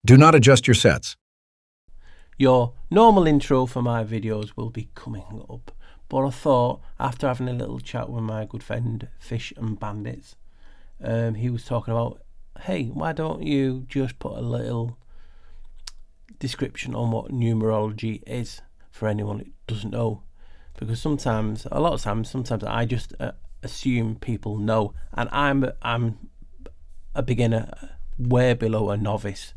Do not adjust your sets. Your normal intro for my videos will be coming up, but I thought, after having a little chat with my good friend Fish and Bandits, he was talking about, hey, why don't you just put a little description on what numerology is for anyone who doesn't know, because sometimes I just assume people know, and I'm a beginner, way below a novice,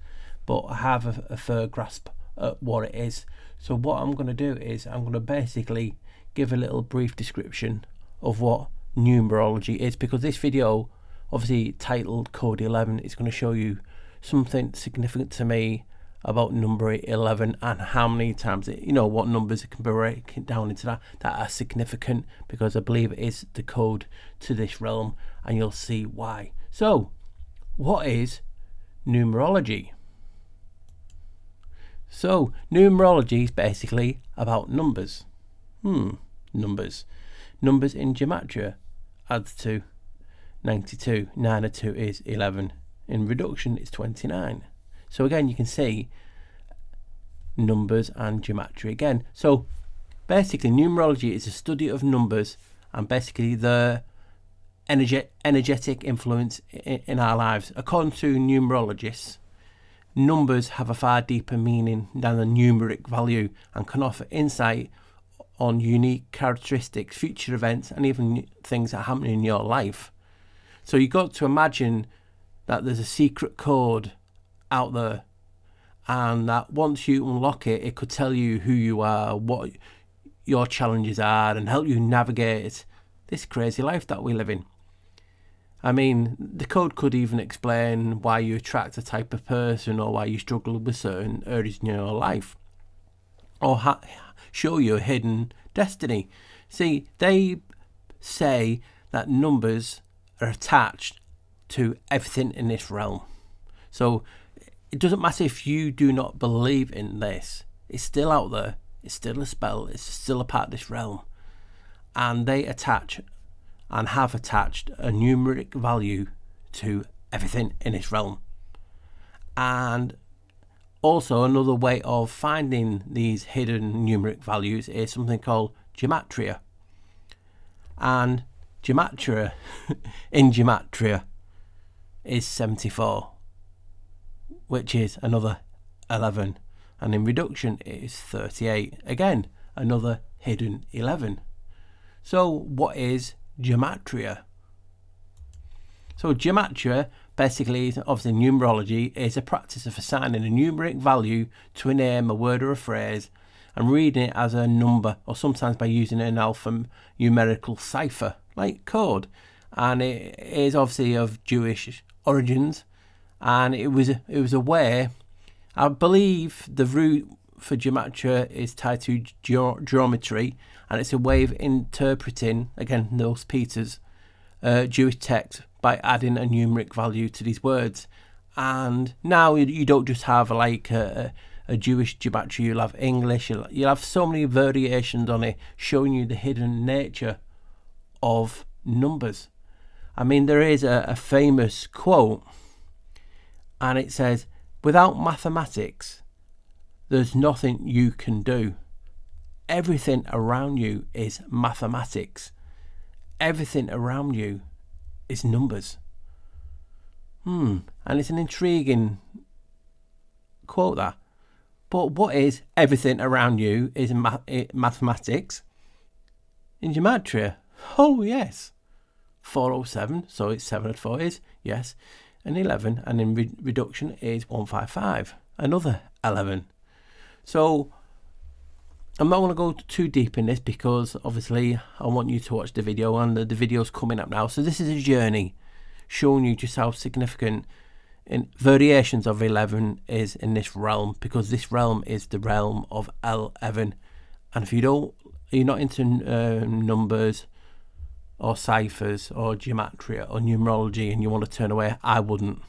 but I have a fair grasp at what it is. So what I'm going to do is I'm going to basically give a little brief description of what numerology is, because this video, obviously titled Code 11, is going to show you something significant to me about number 11 and how many times what numbers it can break down into that are significant, because I believe it is the code to this realm, and you'll see why. So what is numerology? So numerology is basically about numbers. Numbers in Gematria adds to 92. 9 and 2 is 11. In reduction it's 29. So again, you can see numbers and Gematria again. So basically numerology is a study of numbers and basically the energetic influence in our lives. According to numerologists, numbers have a far deeper meaning than the numeric value and can offer insight on unique characteristics, future events, and even things that happen in your life. So you got to imagine that there's a secret code out there, and that once you unlock it, it could tell you who you are, what your challenges are, and help you navigate this crazy life that we live in. I mean, the code could even explain why you attract a type of person, or why you struggle with certain areas in your life, or show you a hidden destiny. See, they say that numbers are attached to everything in this realm. So it doesn't matter if you do not believe in this, it's still out there, it's still a spell, it's still a part of this realm, and they attach and have attached a numeric value to everything in this realm. And also another way of finding these hidden numeric values is something called Gematria. And Gematria in Gematria is 74, which is another 11, and in reduction it is 38, again another hidden 11. So what is Gematria? So Gematria basically, obviously numerology, is a practice of assigning a numeric value to a name, a word or a phrase, and reading it as a number, or sometimes by using an alphanumerical cipher like code. And it is obviously of Jewish origins, and it was a way, I believe the root for Gematria is tied to geometry, and it's a way of interpreting, again, those Peters, Jewish text by adding a numeric value to these words. And now you don't just have like a Jewish Gematria, you'll have English, you'll have so many variations on it, showing you the hidden nature of numbers. I mean, there is a famous quote, and it says, "Without mathematics, there's nothing you can do. Everything around you is mathematics. Everything around you is numbers." And it's an intriguing quote, that. But what is everything around you is mathematics in Gematria? Oh yes, 407, so it's 7 and 4 is yes, and 11, and in reduction is 155, another 11. So I'm not going to go too deep in this, because obviously I want you to watch the video, and the video's coming up now. So this is a journey showing you just how significant in variations of 11 is in this realm, because this realm is the realm of 11. And if you're not into numbers or ciphers or gematria or numerology, and you want to turn away, I wouldn't,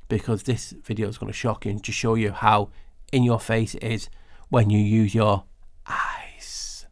because this video is going to shock you and to show you how in your face it is when you use your eyes.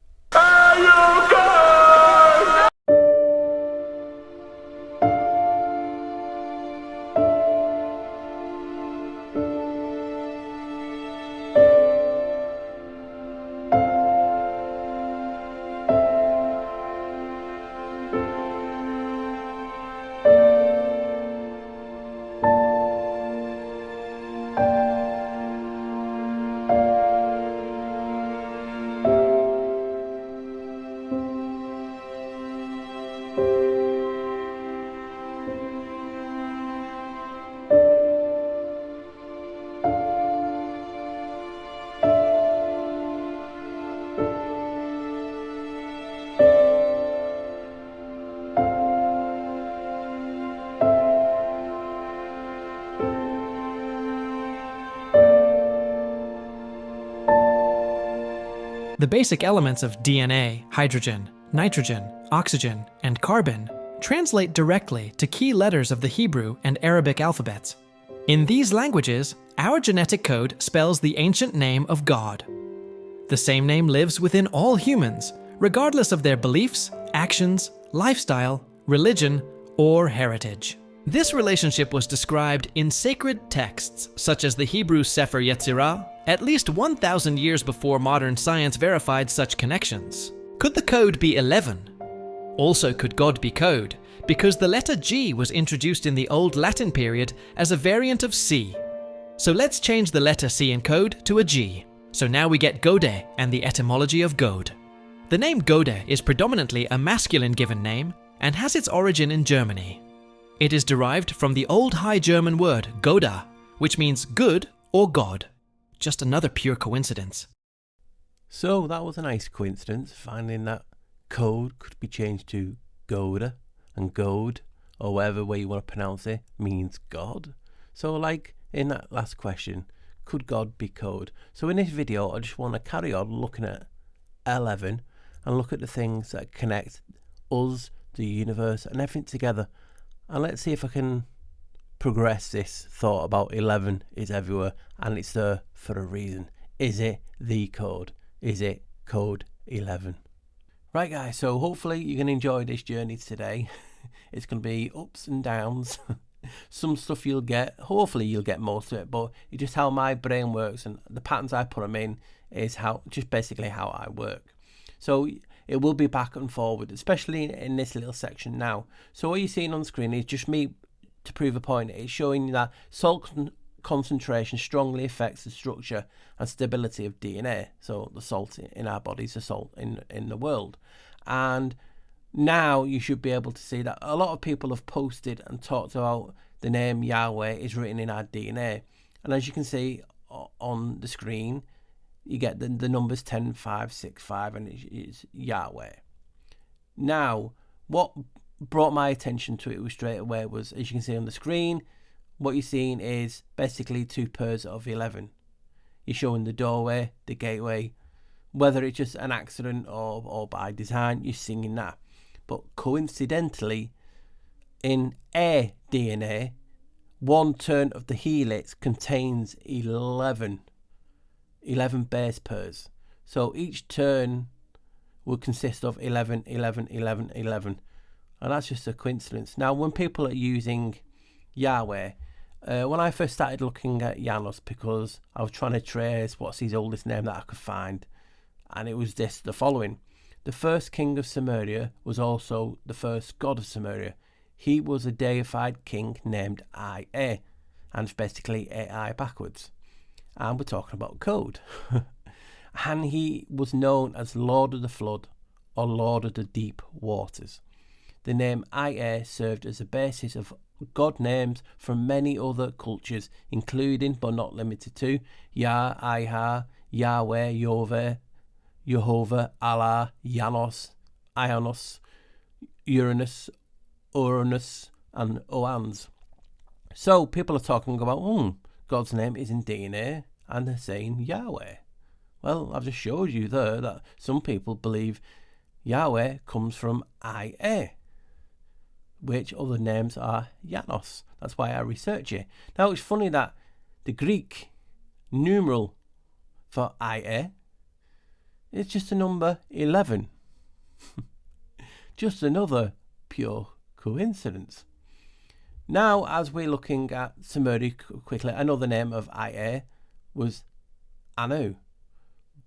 The basic elements of DNA, hydrogen, nitrogen, oxygen, and carbon translate directly to key letters of the Hebrew and Arabic alphabets. In these languages, our genetic code spells the ancient name of God. The same name lives within all humans, regardless of their beliefs, actions, lifestyle, religion, or heritage. This relationship was described in sacred texts such as the Hebrew Sefer Yetzirah at least 1,000 years before modern science verified such connections. Could the code be 11? Also, could God be code? Because the letter G was introduced in the Old Latin period as a variant of C. So let's change the letter C in code to a G. So now we get Gode and the etymology of God. The name Gode is predominantly a masculine given name and has its origin in Germany. It is derived from the Old High German word Goda, which means good or God. Just another pure coincidence. So that was a nice coincidence, finding that code could be changed to Goda, and God, or whatever way you want to pronounce it, means God. So like in that last question, could God be code? So in this video, I just want to carry on looking at 11 and look at the things that connect us, the universe, and everything together. And let's see if I can progress this thought about 11 is everywhere and it's there for a reason. Is it the code? Is it code 11? Right guys, so hopefully you're going to enjoy this journey today. It's going to be ups and downs. Some stuff you'll get, hopefully you'll get most of it, but it's just how my brain works, and the patterns I put them in is just basically how I work. So it will be back and forward, especially in this little section now. So what you're seeing on screen is just me to prove a point. It's showing you that salt concentration strongly affects the structure and stability of DNA. So the salt in our bodies, the salt in the world. And now you should be able to see that a lot of people have posted and talked about the name Yahweh is written in our DNA. And as you can see on the screen, you get the numbers 10, 5, 6, 5, and it's Yahweh. Now, what brought my attention to it straight away was, as you can see on the screen, what you're seeing is basically two pairs of 11. You're showing the doorway, the gateway, whether it's just an accident or by design, you're seeing that. But coincidentally, in air DNA, one turn of the helix contains 11 base pairs. So each turn will consist of 11, 11, 11, 11. And that's just a coincidence. Now, when people are using Yahweh, when I first started looking at Janos, because I was trying to trace what's his oldest name that I could find, and it was the following. The first king of Sumeria was also the first god of Sumeria. He was a deified king named Ia, and it's basically AI backwards. And we're talking about code. And he was known as Lord of the Flood or Lord of the Deep Waters. The name Ia served as a basis of god names from many other cultures, including but not limited to Yah, Iha, Yahweh, Yoveh, Jehovah, Allah, Janos, Ionos, Uranus, Uranus, and Oans. So people are talking about, God's name is in DNA, and they're saying Yahweh. Well, I've just showed you there that some people believe Yahweh comes from Ia, which other names are Janos. That's why I research it. Now, it's funny that the Greek numeral for Ia is just a number 11. Just another pure coincidence. Now, as we're looking at Sumerian quickly, another name of Ia was Anu.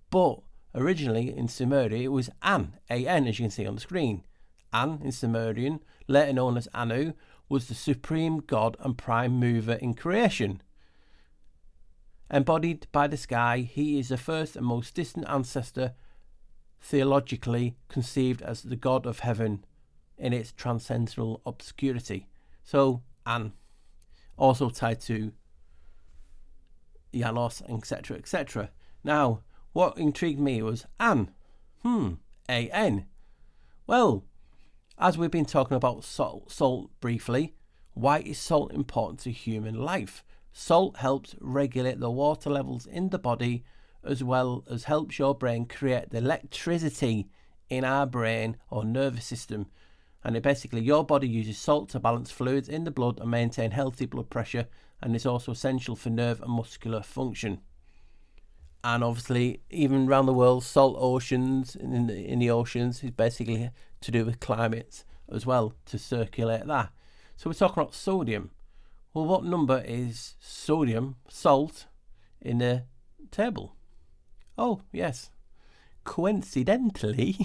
But originally in Sumerian, it was An, A-N, as you can see on the screen. An in Sumerian, later known as Anu, was the supreme god and prime mover in creation. Embodied by the sky, he is the first and most distant ancestor, theologically conceived as the god of heaven in its transcendental obscurity. So, An, also tied to Janos, etc., etc. Now, what intrigued me was An. A-N. Well, as we've been talking about salt briefly, why is salt important to human life? Salt helps regulate the water levels in the body, as well as helps your brain create the electricity in our brain or nervous system. And it basically, your body uses salt to balance fluids in the blood and maintain healthy blood pressure, and is also essential for nerve and muscular function. And obviously, even around the world, salt oceans in the oceans is basically to do with climates as well, to circulate that. So we're talking about sodium. Well, what number is sodium, salt, in the table? Oh, yes. Coincidentally,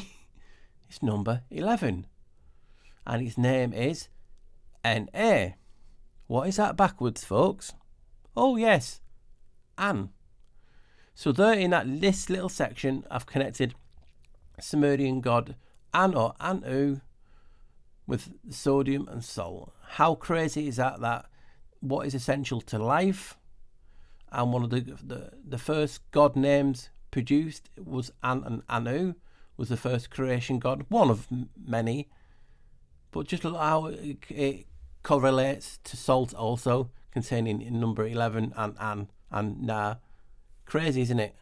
it's number 11. And its name is Na. What is that backwards, folks? Oh, yes, An. So there in this little section, I've connected Sumerian god An or Anu with sodium and salt. How crazy is that? That what is essential to life, and one of the first god names produced was An, and Anu was the first creation god, one of many. But just look how it correlates to salt also, containing in number 11 and An and Na. Crazy, isn't it?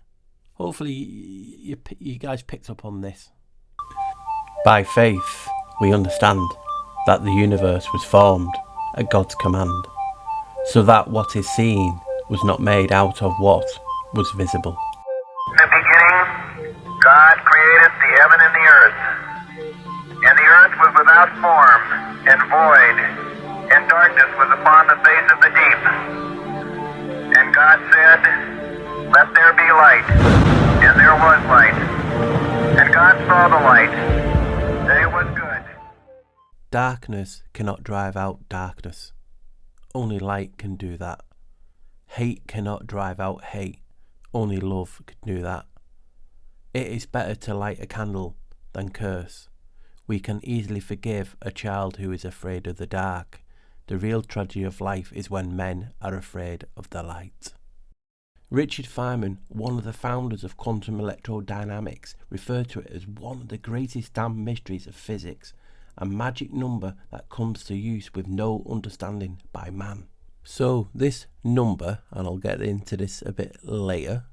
Hopefully you guys picked up on this. By faith, we understand that the universe was formed at God's command, so that what is seen was not made out of what was visible. In the beginning, God created the heaven and the earth. And the earth was without form and void, and darkness was upon the face of the deep. And God said, "Let there be light." And there was light. And God saw the light, that it was good. Darkness cannot drive out darkness. Only light can do that. Hate cannot drive out hate. Only love can do that. It is better to light a candle than curse. We can easily forgive a child who is afraid of the dark. The real tragedy of life is when men are afraid of the light. Richard Feynman, one of the founders of quantum electrodynamics, referred to it as one of the greatest damn mysteries of physics, a magic number that comes to use with no understanding by man. So this number, and I'll get into this a bit later,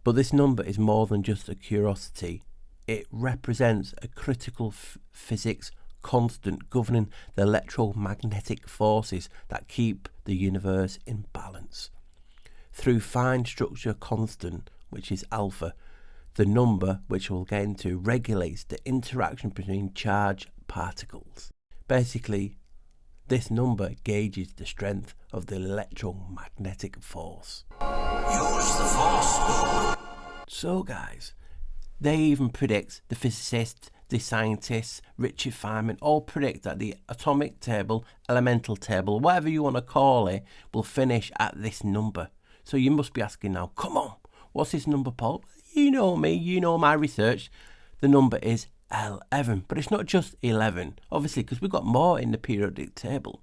but this number is more than just a curiosity. It represents a critical physics constant governing the electromagnetic forces that keep the universe in balance. Through fine structure constant, which is alpha, the number, which we'll get into, regulates the interaction between charged particles. Basically, this number gauges the strength of the electromagnetic force. Use the force. So guys, they even predict, the physicists, the scientists, Richard Feynman, all predict that the atomic table, elemental table, whatever you want to call it, will finish at this number. So you must be asking now, come on, what's this number, Paul? You know me, you know my research. The number is 11, but it's not just 11, obviously, because we've got more in the periodic table.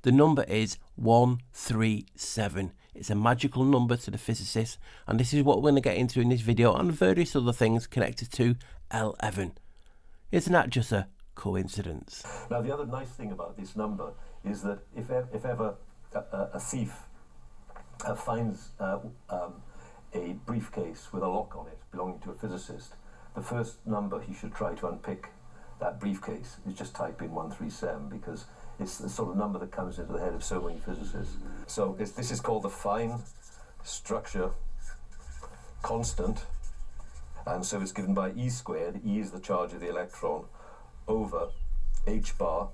The number is 137. It's a magical number to the physicists, and this is what we're going to get into in this video and various other things connected to 11. Isn't that just a coincidence? Now, the other nice thing about this number is that if ever a thief finds a briefcase with a lock on it belonging to a physicist, the first number he should try to unpick that briefcase is just type in 137, because it's the sort of number that comes into the head of so many physicists. So this is called the fine structure constant, and so it's given by E squared. E is the charge of the electron over h bar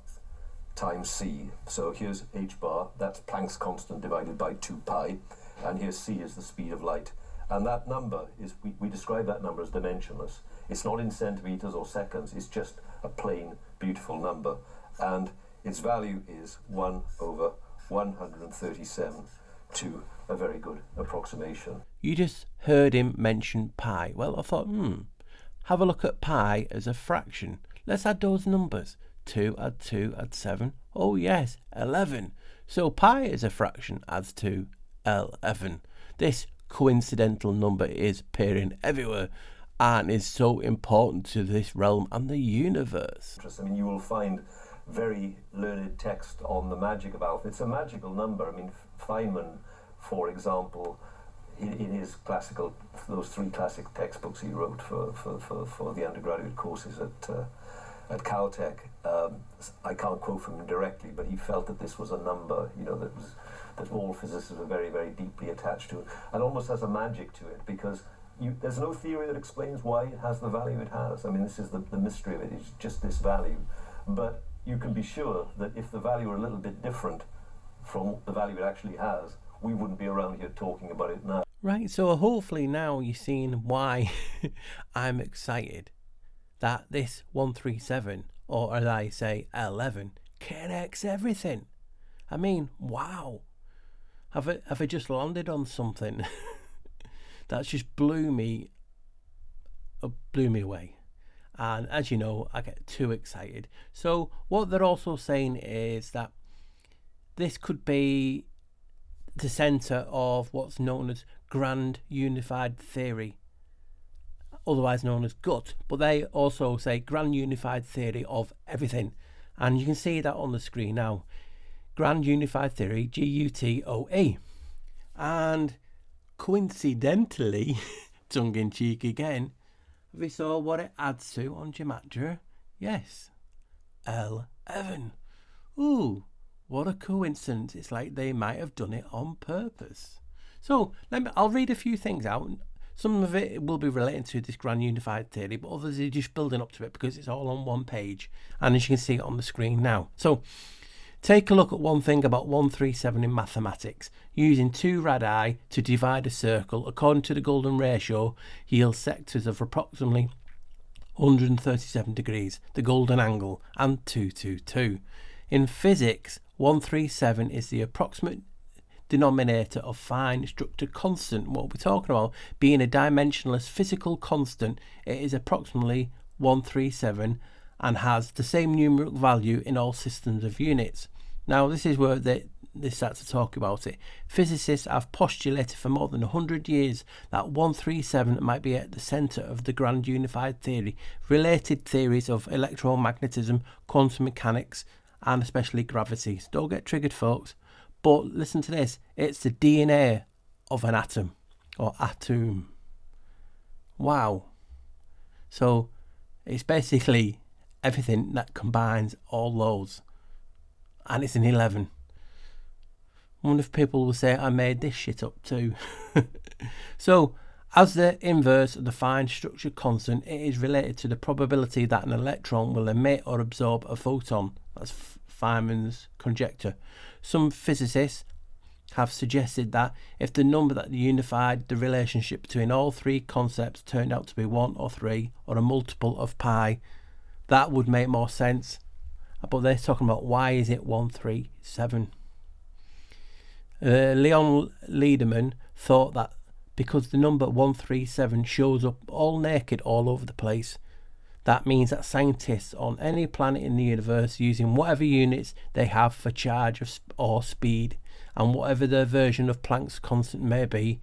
times c. So here's h bar, that's Planck's constant divided by 2 pi, and here's c is the speed of light. And that number is, we describe that number as dimensionless. It's not in centimeters or seconds, it's just a plain, beautiful number. And its value is 1 over 137, to a very good approximation. You just heard him mention pi. Well, I thought, have a look at pi as a fraction. Let's add those numbers. 2 add 2 add 7. Oh yes, 11. So pi as a fraction adds to 11. This coincidental number is appearing everywhere and is so important to this realm and the universe. I mean, you will find very learned text on the magic of alpha. It's a magical number. I mean, Feynman, for example, in those 3 classic textbooks he wrote for the undergraduate courses at Caltech. I can't quote from him directly, but he felt that this was a number, that all physicists were very, very deeply attached to, and almost has a magic to it, because there's no theory that explains why it has the value it has. I mean, this is the mystery of it, it's just this value. But you can be sure that if the value were a little bit different from the value it actually has, we wouldn't be around here talking about it now. Right, so hopefully now you're seeing why I'm excited that this 137, or as I say, 11, connects everything. I mean, wow. Have I just landed on something? That's just blew me away. And as you know, I get too excited. So what they're also saying is that this could be the centre of what's known as Grand Unified Theory, otherwise known as GUT, but they also say Grand Unified Theory of everything, and you can see that on the screen now. Grand Unified Theory, GUTOE. And coincidentally, tongue-in-cheek again, we saw what it adds to on Gematria. Yes, L11. Ooh, what a coincidence. It's like they might have done it on purpose. So I'll read a few things out. Some of it will be related to this Grand Unified Theory, but others are just building up to it because it's all on one page, and as you can see it on the screen now. So take a look at one thing about 137 in mathematics. Using 2 radii to divide a circle according to the golden ratio yields sectors of approximately 137 degrees, the golden angle, and 222. In physics, 137 is the approximate denominator of fine structure constant. What we're talking about being a dimensionless physical constant, it is approximately 137 and has the same numeric value in all systems of units. Now this is where they start to talk about it. Physicists have postulated for more than 100 years that 137 might be at the centre of the Grand Unified Theory. Related theories of electromagnetism, quantum mechanics, and especially gravity. So don't get triggered, folks. But listen to this. It's the DNA of an atom, or atom. Wow. So it's basically everything that combines all those. And it's an 11. I wonder if people will say I made this shit up too. So, as the inverse of the fine structure constant, it is related to the probability that an electron will emit or absorb a photon. That's Feynman's conjecture. Some physicists have suggested that if the number that unified the relationship between all 3 concepts turned out to be 1 or 3 or a multiple of pi, that would make more sense. But they're talking about why is it 137. Leon Lederman thought that because the number 137 shows up all naked all over the place, that means that scientists on any planet in the universe, using whatever units they have for charge or speed and whatever their version of Planck's constant may be,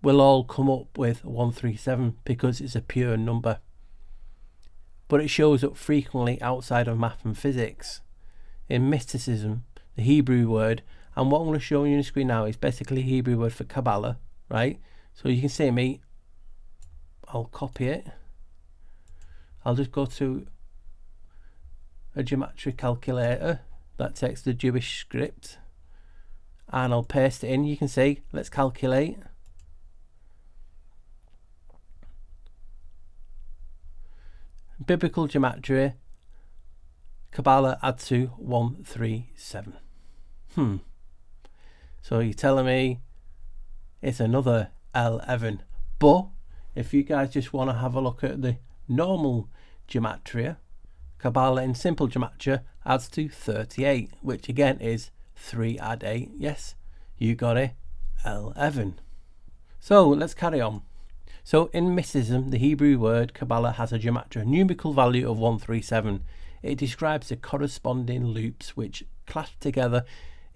will all come up with 137 because it's a pure number. But it shows up frequently outside of math and physics. In mysticism, the Hebrew word, and what I'm going to show you on the screen now is basically a Hebrew word for Kabbalah, right? So you can see me, I'll copy it. I'll just go to a Gematria calculator that takes the Jewish script and I'll paste it in. You can see, let's calculate. Biblical Gematria, Kabbalah add to 137. So you're telling me it's another 11. But if you guys just want to have a look at the normal Gematria, Kabbalah in simple Gematria adds to 38, which again is 3 add 8. Yes, you got it, 11. So let's carry on. So in mysticism, the Hebrew word Kabbalah has a Gematria numerical value of 137. It describes the corresponding loops which clasp together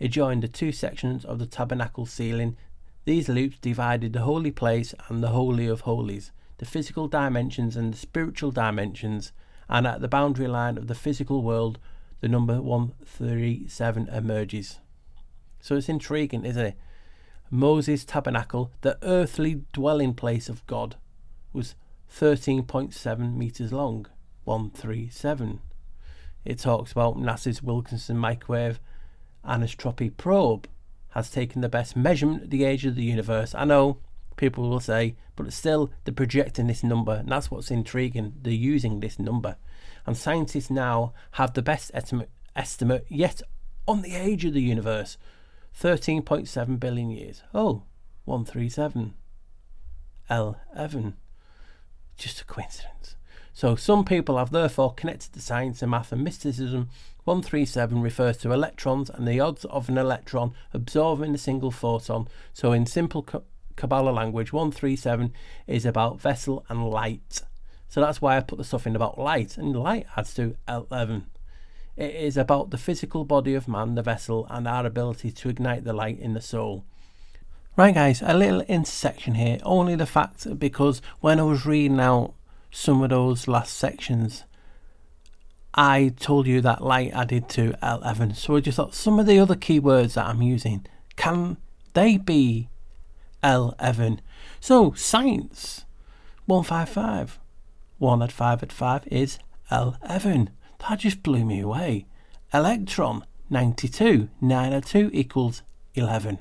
adjoin the 2 sections of the tabernacle ceiling. These loops divided the holy place and the holy of holies, the physical dimensions and the spiritual dimensions, and at the boundary line of the physical world, the number 137 emerges. So it's intriguing, isn't it? Moses' tabernacle, the earthly dwelling place of God, was 13.7 meters long. 137. It talks about NASA's Wilkinson microwave anisotropy probe has taken the best measurement of the age of the universe. I know people will say, but still they're projecting this number, and that's what's intriguing. They're using this number, and scientists now have the best estimate yet on the age of the universe, 13.7 billion years. 137 L11, just a coincidence. So some people have therefore connected the science and math and mysticism. 137 refers to electrons and the odds of an electron absorbing a single photon. So in simple Kabbalah language, 137 is about vessel and light. So that's why I put the stuff in about light, and light adds to 11. It is about the physical body of man, the vessel, and our ability to ignite the light in the soul. Right guys, a little intersection here, only the fact because when I was reading out some of those last sections, I told you that light added to 11. So I just thought some of the other keywords that I'm using, can they be 11? So science, 155. 1 add 5 add 5 is 11. That just blew me away. Electron, 92. 9 add 2 equals 11.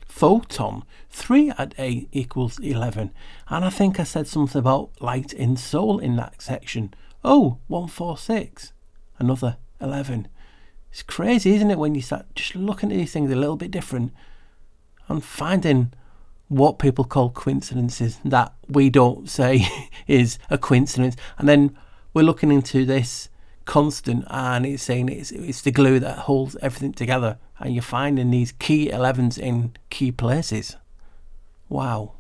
Photon, 3 add 8 equals 11. And I think I said something about light in soul in that section. 146. Another 11. It's crazy, isn't it, when you start just looking at these things a little bit different and finding what people call coincidences that we don't say is a coincidence. And then we're looking into this constant and it's saying it's the glue that holds everything together, and you're finding these key 11s in key places. Wow.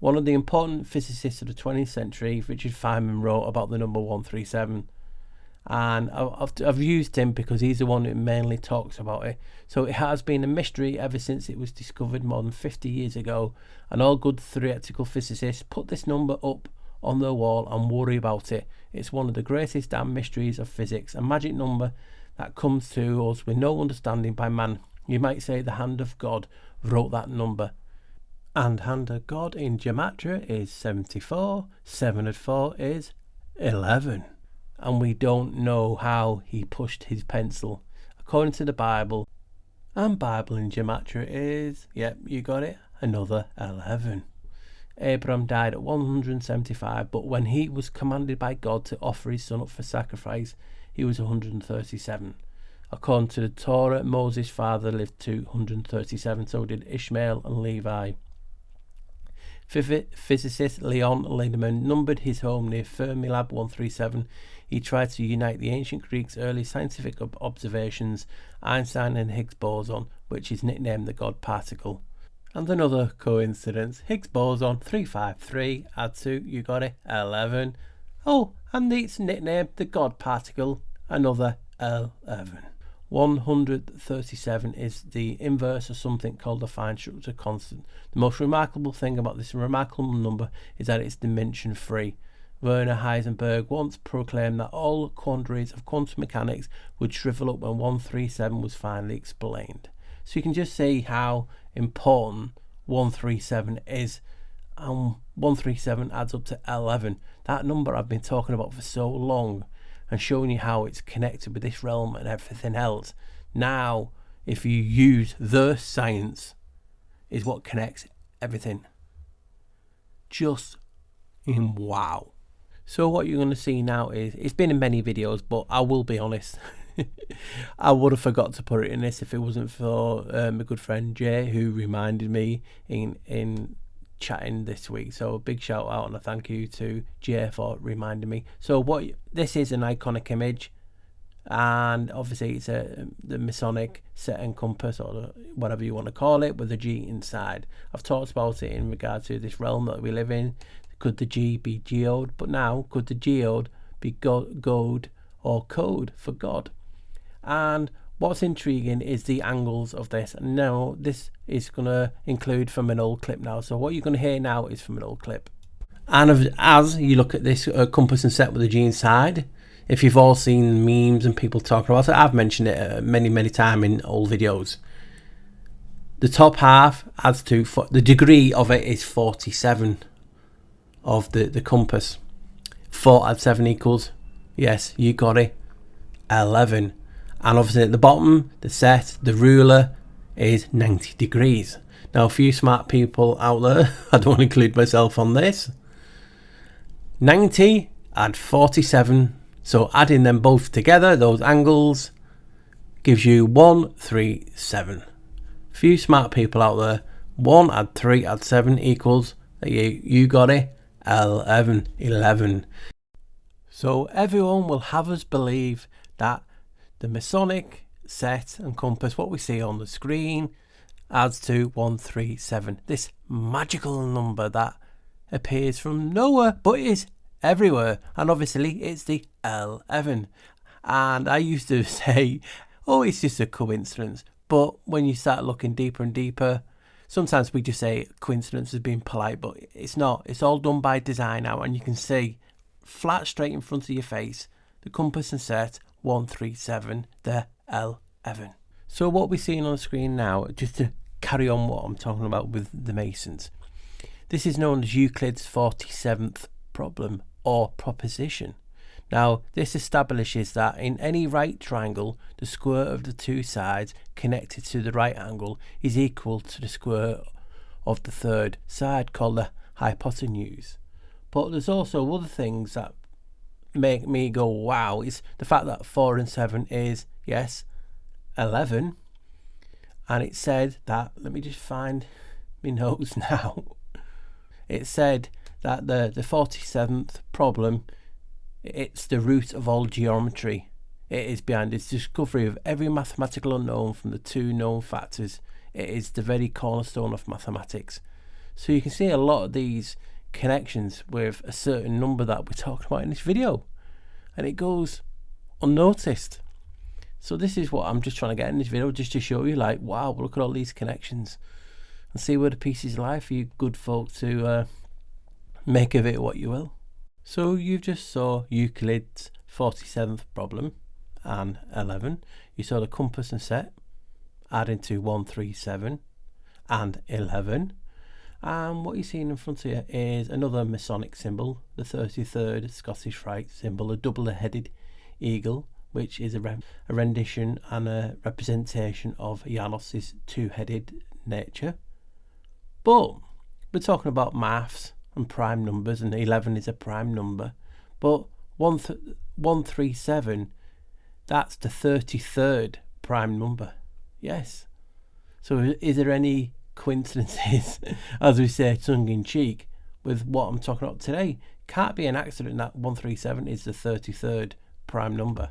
One of the important physicists of the 20th century, Richard Feynman, wrote about the number 137, and I've used him because he's the one who mainly talks about it. So it has been a mystery ever since it was discovered more than 50 years ago, and all good theoretical physicists put this number up on their wall and worry about it. It's one of the greatest damn mysteries of physics, a magic number that comes to us with no understanding by man. You might say the hand of God wrote that number. And hand of God in Gematria is 74. 7 add 4 is 11. And we don't know how he pushed his pencil. According to the Bible, and Bible in Gematria is, yep, you got it, another 11. Abraham died at 175, but when he was commanded by God to offer his son up for sacrifice, he was 137. According to the Torah, Moses' father lived to 137, so did Ishmael and Levi. Physicist Leon Lindemann numbered his home near Fermilab 137. He tried to unite the ancient Greeks' early scientific observations, Einstein and Higgs boson, which is nicknamed the God particle. And another coincidence, Higgs boson 353, add 2, you got it, 11. And it's nicknamed the God particle, another 11. 137 is the inverse of something called the fine structure constant. The most remarkable thing about this remarkable number is that it's dimension free. Werner Heisenberg once proclaimed that all quandaries of quantum mechanics would shrivel up when 137 was finally explained. So you can just see how important 137 is, and 137 adds up to 11. That number I've been talking about for so long and showing you how it's connected with this realm and everything else. Now, if you use the science, is what connects everything. Just in wow. So what you're going to see now is, it's been in many videos, but I will be honest, I would have forgot to put it in this if it wasn't for my good friend Jay, who reminded me in chatting this week. So a big shout out and a thank you to Jay for reminding me. So this is an iconic image, and obviously it's the Masonic set and compass, or whatever you want to call it, with a G inside. I've talked about it in regard to this realm that we live in. Could the G be geode? But now, could the geode be gold or code for God? And what's intriguing is the angles of this. And now this is going to include from an old clip now. So what you're going to hear now is from an old clip. And as you look at this compass and set with the G inside, if you've all seen memes and people talking about it, I've mentioned it many times in old videos. the top half adds to, the degree of it is 47 of the compass. 4 add 7 equals, yes, you got it, 11. And obviously at the bottom, the set, the ruler is 90 degrees. Now, a few smart people out there, I don't want to include myself on this. 90 and 47, so adding them both together, those angles, gives you 137. Few smart people out there. 1 add 3 add 7 equals, you got it, 11. So everyone will have us believe that the Masonic set and compass, what we see on the screen, adds to 137. This magical number that appears from nowhere but is everywhere, and obviously it's the 11. And I used to say, oh, it's just a coincidence, but when you start looking deeper and deeper, sometimes we just say coincidence as being polite, but it's not. It's all done by design now, and you can see flat straight in front of your face the compass and set 137, the 11. So what we're seeing on the screen now, just to carry on what I'm talking about with the Masons, this is known as Euclid's 47th problem or proposition. Now, this establishes that in any right triangle, the square of the two sides connected to the right angle is equal to the square of the third side, called the hypotenuse. But there's also other things that make me go wow. It's the fact that 4 and 7 is, yes, 11. And it said that, let me just find my notes now. It said that the 47th problem, it's the root of all geometry. It is behind its discovery of every mathematical unknown from the 2 known factors. It is the very cornerstone of mathematics. So you can see a lot of these connections with a certain number that we're talking about in this video, and it goes unnoticed. So this is what I'm just trying to get in this video, just to show you, like, wow, look at all these connections, and see where the pieces lie for you good folk to make of it what you will. So you've just saw Euclid's 47th problem and 11. You saw the compass and set adding to 137 and 11. And what you're seeing in front of you is another Masonic symbol, the 33rd Scottish Rite symbol, a double-headed eagle, which is a rendition and a representation of Janos's two-headed nature. But we're talking about maths and prime numbers, and 11 is a prime number. But 137, that's the 33rd prime number. Yes. So is there any coincidences, as we say tongue-in-cheek, with what I'm talking about today? Can't be an accident that 137 is the 33rd prime number,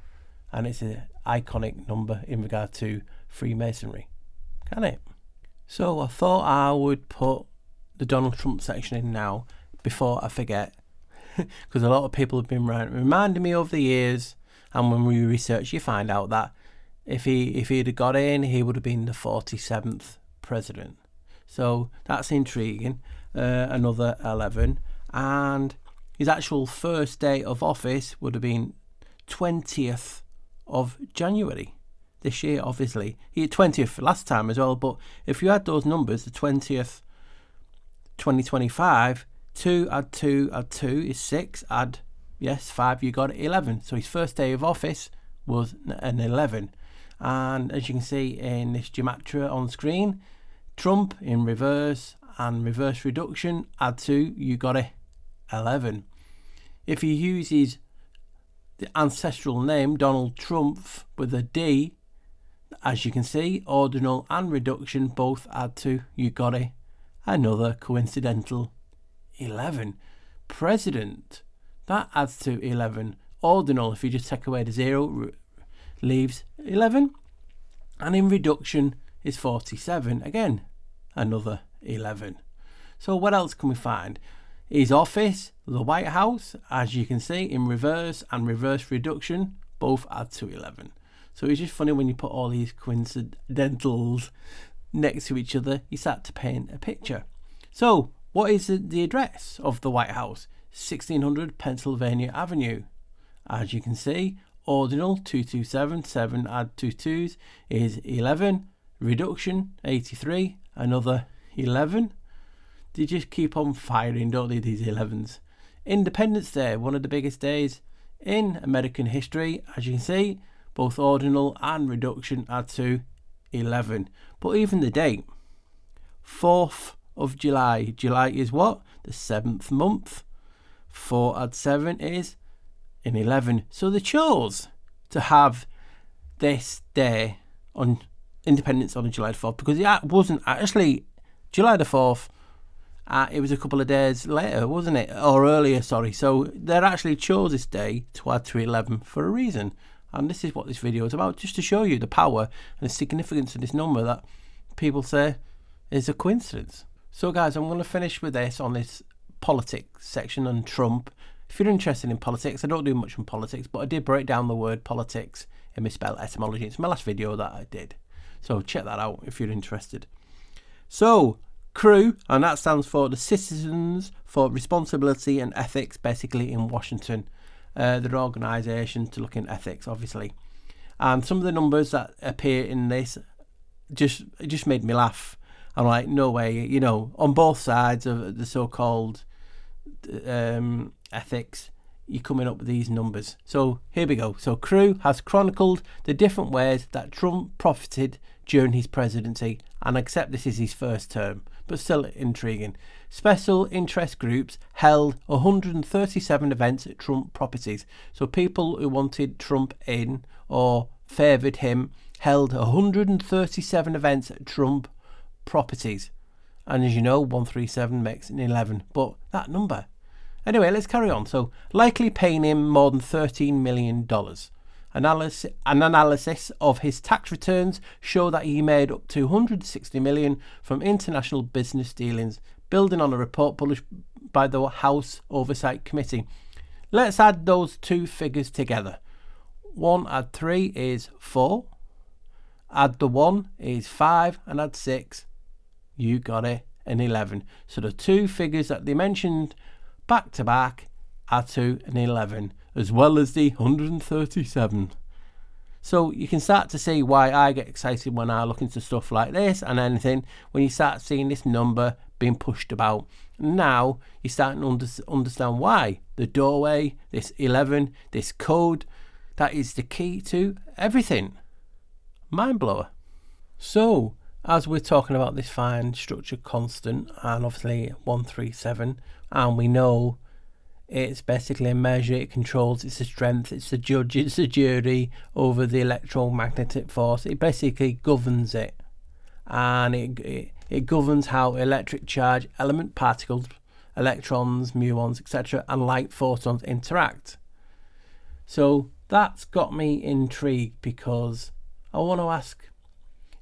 and it's an iconic number in regard to Freemasonry, can it? So I thought I would put the Donald Trump section in now before I forget, because a lot of people have been reminding me over the years, and when we research, you find out that if he'd have got in, he would have been the 47th president. So that's intriguing. Another 11, and his actual first day of office would have been 20th of January this year. Obviously, he had 20th last time as well, but if you add those numbers, the 20th 2025, 2 add 2 add 2 is 6, add, yes, 5, you got it, 11. So his first day of office was an 11. And as you can see in this Gematria on screen, Trump in reverse and reverse reduction, add 2, you got it, 11. If he uses the ancestral name Donald Trump with a D, as you can see, ordinal and reduction both add 2, you got it, another coincidental 11. President, that adds to 11. Ordinal, if you just take away the 0, leaves 11. And in reduction is 47. Again, another 11. So what else can we find? His office, the White House, as you can see, in reverse and reverse reduction, both add to 11. So it's just funny when you put all these coincidentals next to each other, you start to paint a picture. So what is the address of the White House? 1600 Pennsylvania Avenue. As you can see, ordinal 227, 7 add 2 2s is 11, reduction 83, Another 11. They just keep on firing, don't they, these 11s? Independence Day, one of the biggest days in American history. As you can see, both ordinal and reduction add to 11. But even the date, 4th of July. July is what? The 7th month. 4 add 7 is an 11. So they chose to have this day on Independence on July the 4th because it wasn't actually July the 4th. It was a couple of days later, wasn't it? Or earlier, sorry. So they actually chose this day to add to 11 for a reason. And this is what this video is about, just to show you the power and the significance of this number that people say is a coincidence. So guys, I'm going to finish with this on this politics section on Trump. If you're interested in politics, I don't do much on politics, but I did break down the word politics in misspelled etymology. It's my last video that I did. So check that out if you're interested. So, CREW, and that stands for the Citizens for Responsibility and Ethics, basically in Washington. Their organisation to look in ethics, obviously. And some of the numbers that appear in this just made me laugh. I'm like, no way, you know, on both sides of the so-called ethics, you're coming up with these numbers. So here we go. So CREW has chronicled the different ways that Trump profited during his presidency, and accept this is his first term, but still intriguing. Special interest groups held 137 events at Trump properties. So people who wanted Trump in or favoured him held 137 events at Trump properties. And as you know, 137 makes an 11. But that number. Anyway, let's carry on. So likely paying him more than $13 million. An analysis of his tax returns show that he made up to $160 million from international business dealings, building on a report published by the House Oversight Committee. Let's add those two figures together. 1 add 3 is 4. Add the 1 is 5, and add 6, you got it, an 11. So the two figures that they mentioned back to back add to an 11, as well as the 137. So you can start to see why I get excited when I look into stuff like this and anything, when you start seeing this number being pushed about. Now you're starting to understand why. The doorway, this 11, this code, that is the key to everything. Mind blower. So as we're talking about this fine structure constant, and obviously 137, and we know it's basically a measure, it controls, it's a strength, it's a judge, it's a jury over the electromagnetic force. It basically governs it, and it governs how electric charge, element particles, electrons, muons, etc., and light photons interact. So that's got me intrigued because I want to ask,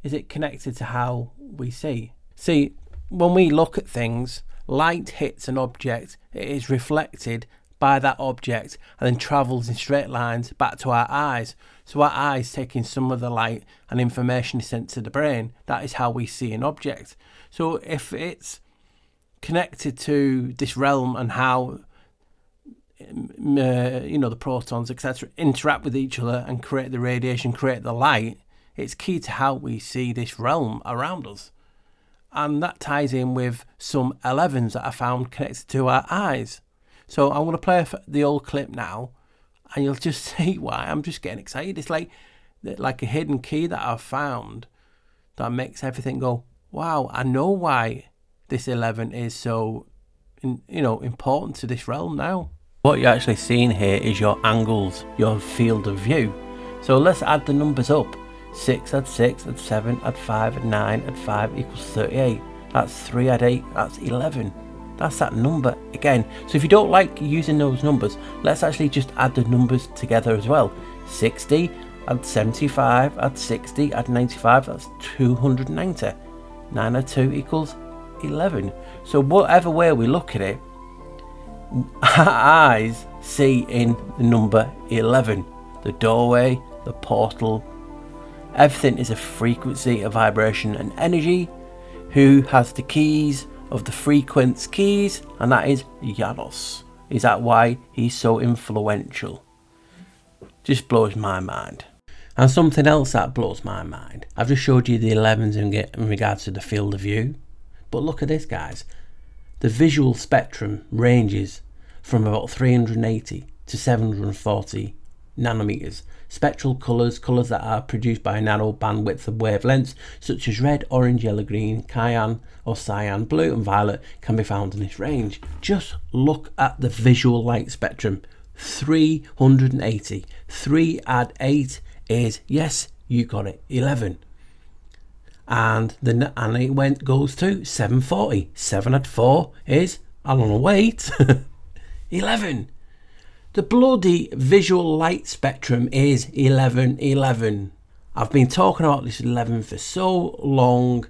is it connected to how we see? See, when we look at things, light hits an object, it is reflected by that object and then travels in straight lines back to our eyes. So our eyes taking some of the light and information is sent to the brain. That is how we see an object. So if it's connected to this realm and how the protons, etc., interact with each other and create the radiation, create the light, it's key to how we see this realm around us. And that ties in with some 11s that I found connected to our eyes. So I'm going to play the old clip now, and you'll just see why I'm just getting excited. It's like a hidden key that I've found that makes everything go, wow, I know why this 11 is so important to this realm now. What you're actually seeing here is your angles, your field of view. So let's add the numbers up. 6 add 6 add 7 add 5 add 9 add 5 equals 38. That's 3 add 8, that's 11. That's that number again. So if you don't like using those numbers, let's actually just add the numbers together as well. 60 add 75 add 60 add 95, that's 290. 9 add 2 equals 11. So whatever way we look at it, our eyes see in the number 11. The doorway, the portal, everything is a frequency, a vibration, an energy. Who has the keys of the frequency keys? And that is Janos. Is that why he's so influential? Just blows my mind. And something else that blows my mind, I've just showed you the 11s in regards to the field of view, but look at this, guys. The visual spectrum ranges from about 380 to 740 nanometers. Spectral colours that are produced by a narrow bandwidth of wavelengths such as red, orange, yellow, green, cyan or cyan, blue and violet can be found in this range. Just look at the visual light spectrum. 380. 3 add 8 is, yes, you got it, 11. And it goes to 740. 7 add 4 is, I don't know, wait, 11. The bloody visual light spectrum is 1111. I've been talking about this 11 for so long,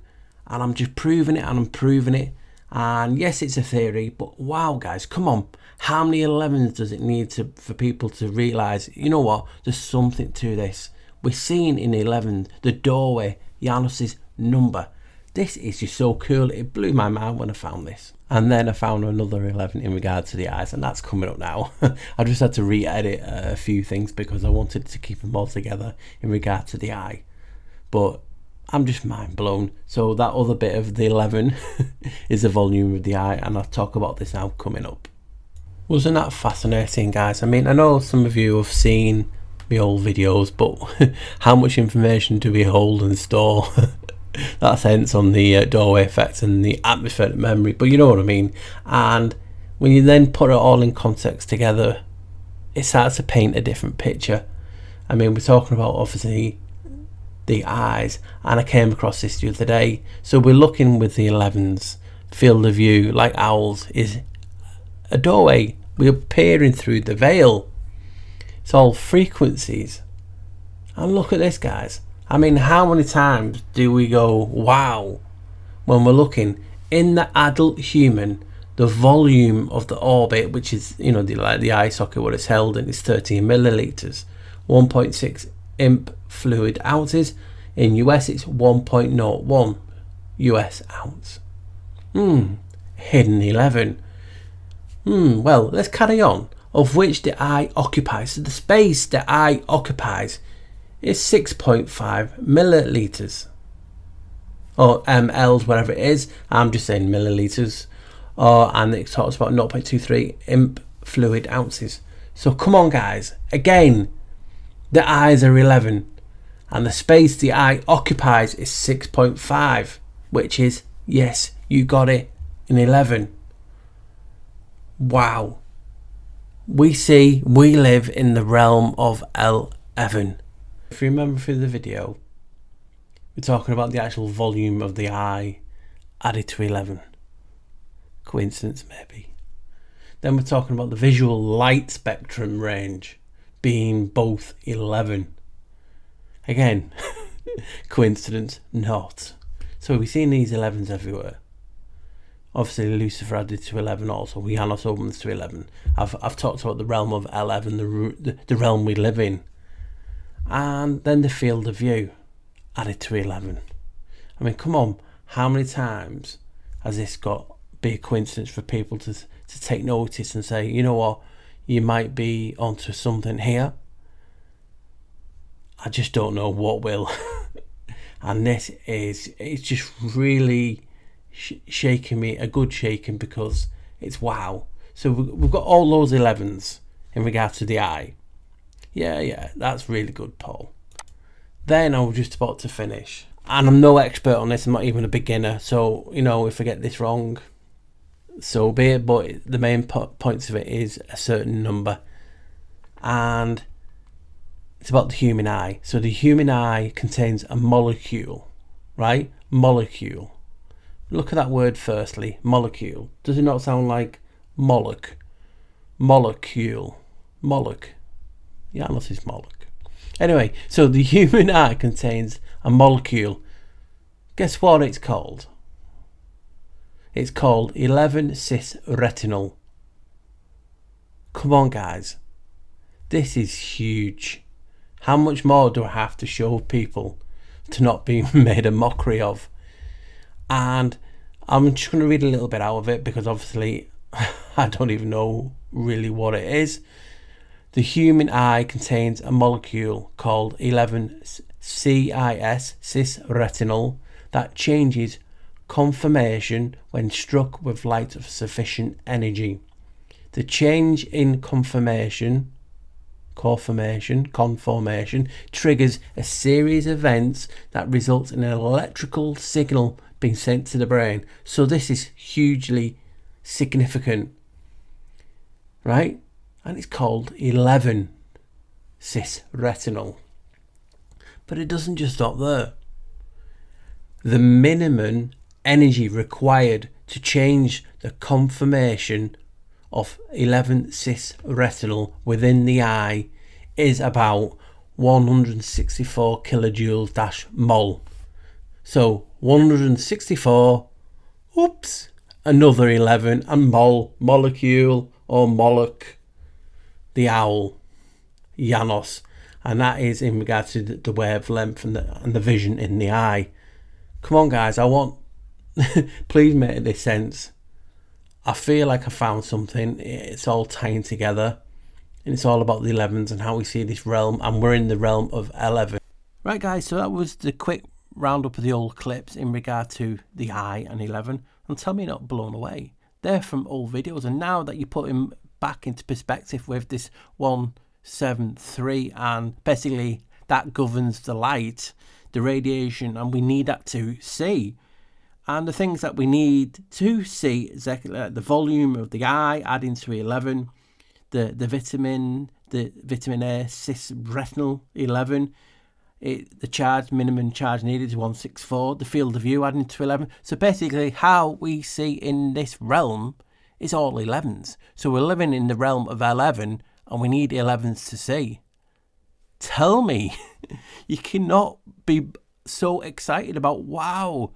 and I'm just proving it and I'm proving it. And yes, it's a theory, but wow, guys, come on. How many 11s does it need for people to realise, you know what, there's something to this. We're seeing in 11 the doorway, Janos's number. This is just so cool. It blew my mind when I found this. And then I found another 11 in regard to the eyes, and that's coming up now. I just had to re-edit a few things because I wanted to keep them all together in regard to the eye. But I'm just mind blown. So that other bit of the 11 is the volume of the eye, and I'll talk about this now coming up. Wasn't that fascinating, guys? I mean, I know some of you have seen my old videos, but how much information do we hold and store? That's hence on the doorway effect and the atmospheric memory, but you know what I mean. And when you then put it all in context together, it starts to paint a different picture. I mean, we're talking about obviously the eyes, and I came across this the other day. So we're looking with the 11s, field of view, like owls, is a doorway. We're peering through the veil. It's all frequencies. And look at this, guys. I mean, how many times do we go, wow, when we're looking in the adult human, the volume of the orbit, which is, you know, like the eye socket, what it's held in, is 13 milliliters, 1.6 imp fluid ounces. In US, it's 1.01 US ounce. Hidden 11. Well, let's carry on. Of which the eye occupies, so the space the eye occupies is 6.5 milliliters, or mLs, whatever it is. I'm just saying milliliters. And it talks about 0.23 imp fluid ounces. So come on, guys. Again, the eyes are 11, and the space the eye occupies is 6.5, which is, yes, you got it, in 11. Wow. We live in the realm of L11. If you remember through the video, we're talking about the actual volume of the eye added to 11. Coincidence, maybe. Then we're talking about the visual light spectrum range being both 11. Again, coincidence not. So we're seeing these 11s everywhere. Obviously Lucifer added to 11 also. Janos opens to 11. I've talked about the realm of 11, the realm we live in. And then the field of view added to 11. I mean, come on, how many times has this got be a coincidence for people to take notice and say, you know what, you might be onto something here. I just don't know what will. And this it's just really shaking me, a good shaking, because it's wow. So we've got all those 11s in regard to the eye. Yeah, that's really good, Paul. Then I was just about to finish, and I'm no expert on this, I'm not even a beginner, so, you know, if I get this wrong, so be it, but the main points of it is a certain number, and it's about the human eye. So the human eye contains a molecule, right? Molecule. Look at that word firstly, molecule. Does it not sound like Moloch? Molecule. Moloch. Yeah, unless it's Moloch. Anyway, so the human eye contains a molecule. Guess what it's called? It's called 11-cis retinal. Come on, guys. This is huge. How much more do I have to show people to not be made a mockery of? And I'm just going to read a little bit out of it, because obviously I don't even know really what it is. The human eye contains a molecule called 11-cis, cis-retinal, that changes conformation when struck with light of sufficient energy. The change in conformation triggers a series of events that results in an electrical signal being sent to the brain. So this is hugely significant, right? And it's called 11 cis-retinal. But it doesn't just stop there. The minimum energy required to change the conformation of 11 cis-retinal within the eye is about 164 kilojoules mol. So 164, oops, another 11, and molecule or moloch, the owl, Janos, and that is in regard to the wavelength and the vision in the eye. Come on, guys, I want, please make this sense. I feel like I found something. It's all tying together, and it's all about the 11s and how we see this realm, and we're in the realm of 11. Right, guys, so that was the quick roundup of the old clips in regard to the eye and 11, and tell me you're not blown away. They're from old videos, and now that you put them back into perspective with this 173, and basically that governs the light, the radiation, and we need that to see. And the things that we need to see is the volume of the eye adding to 11, the vitamin A, cis-retinal 11, the charge, minimum charge needed is 164, the field of view adding to 11. So basically how we see in this realm is all 11s. So we're living in the realm of 11 and we need 11s to see. Tell me, you cannot be so excited about, wow,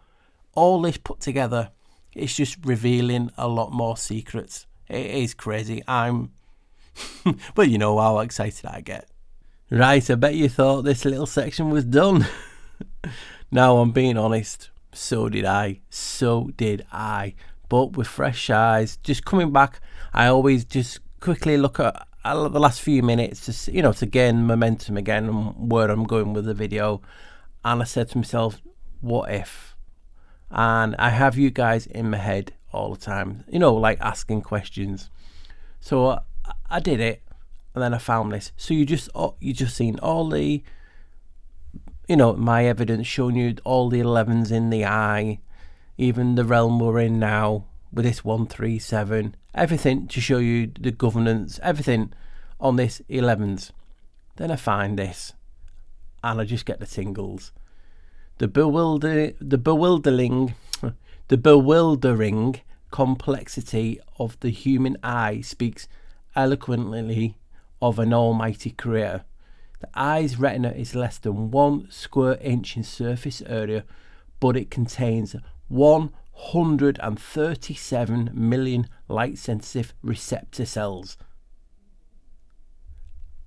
all this put together. It's just revealing a lot more secrets. It is crazy. Well, you know how excited I get. Right, I bet you thought this little section was done. Now, I'm being honest, so did I. But with fresh eyes, just coming back, I always just quickly look at the last few minutes to, to gain momentum again and where I'm going with the video. And I said to myself, what if? And I have you guys in my head all the time, like asking questions. So I did it, and then I found this. So you just seen all the, my evidence showing you all the 11s in the eye, even the realm we're in now with this 137, everything to show you the governance, everything on this 11s. Then I find this, and I just get the tingles. The bewildering complexity of the human eye speaks eloquently of an almighty creator. The eye's retina is less than 1 square inch in surface area, but it contains 137 million light sensitive receptor cells.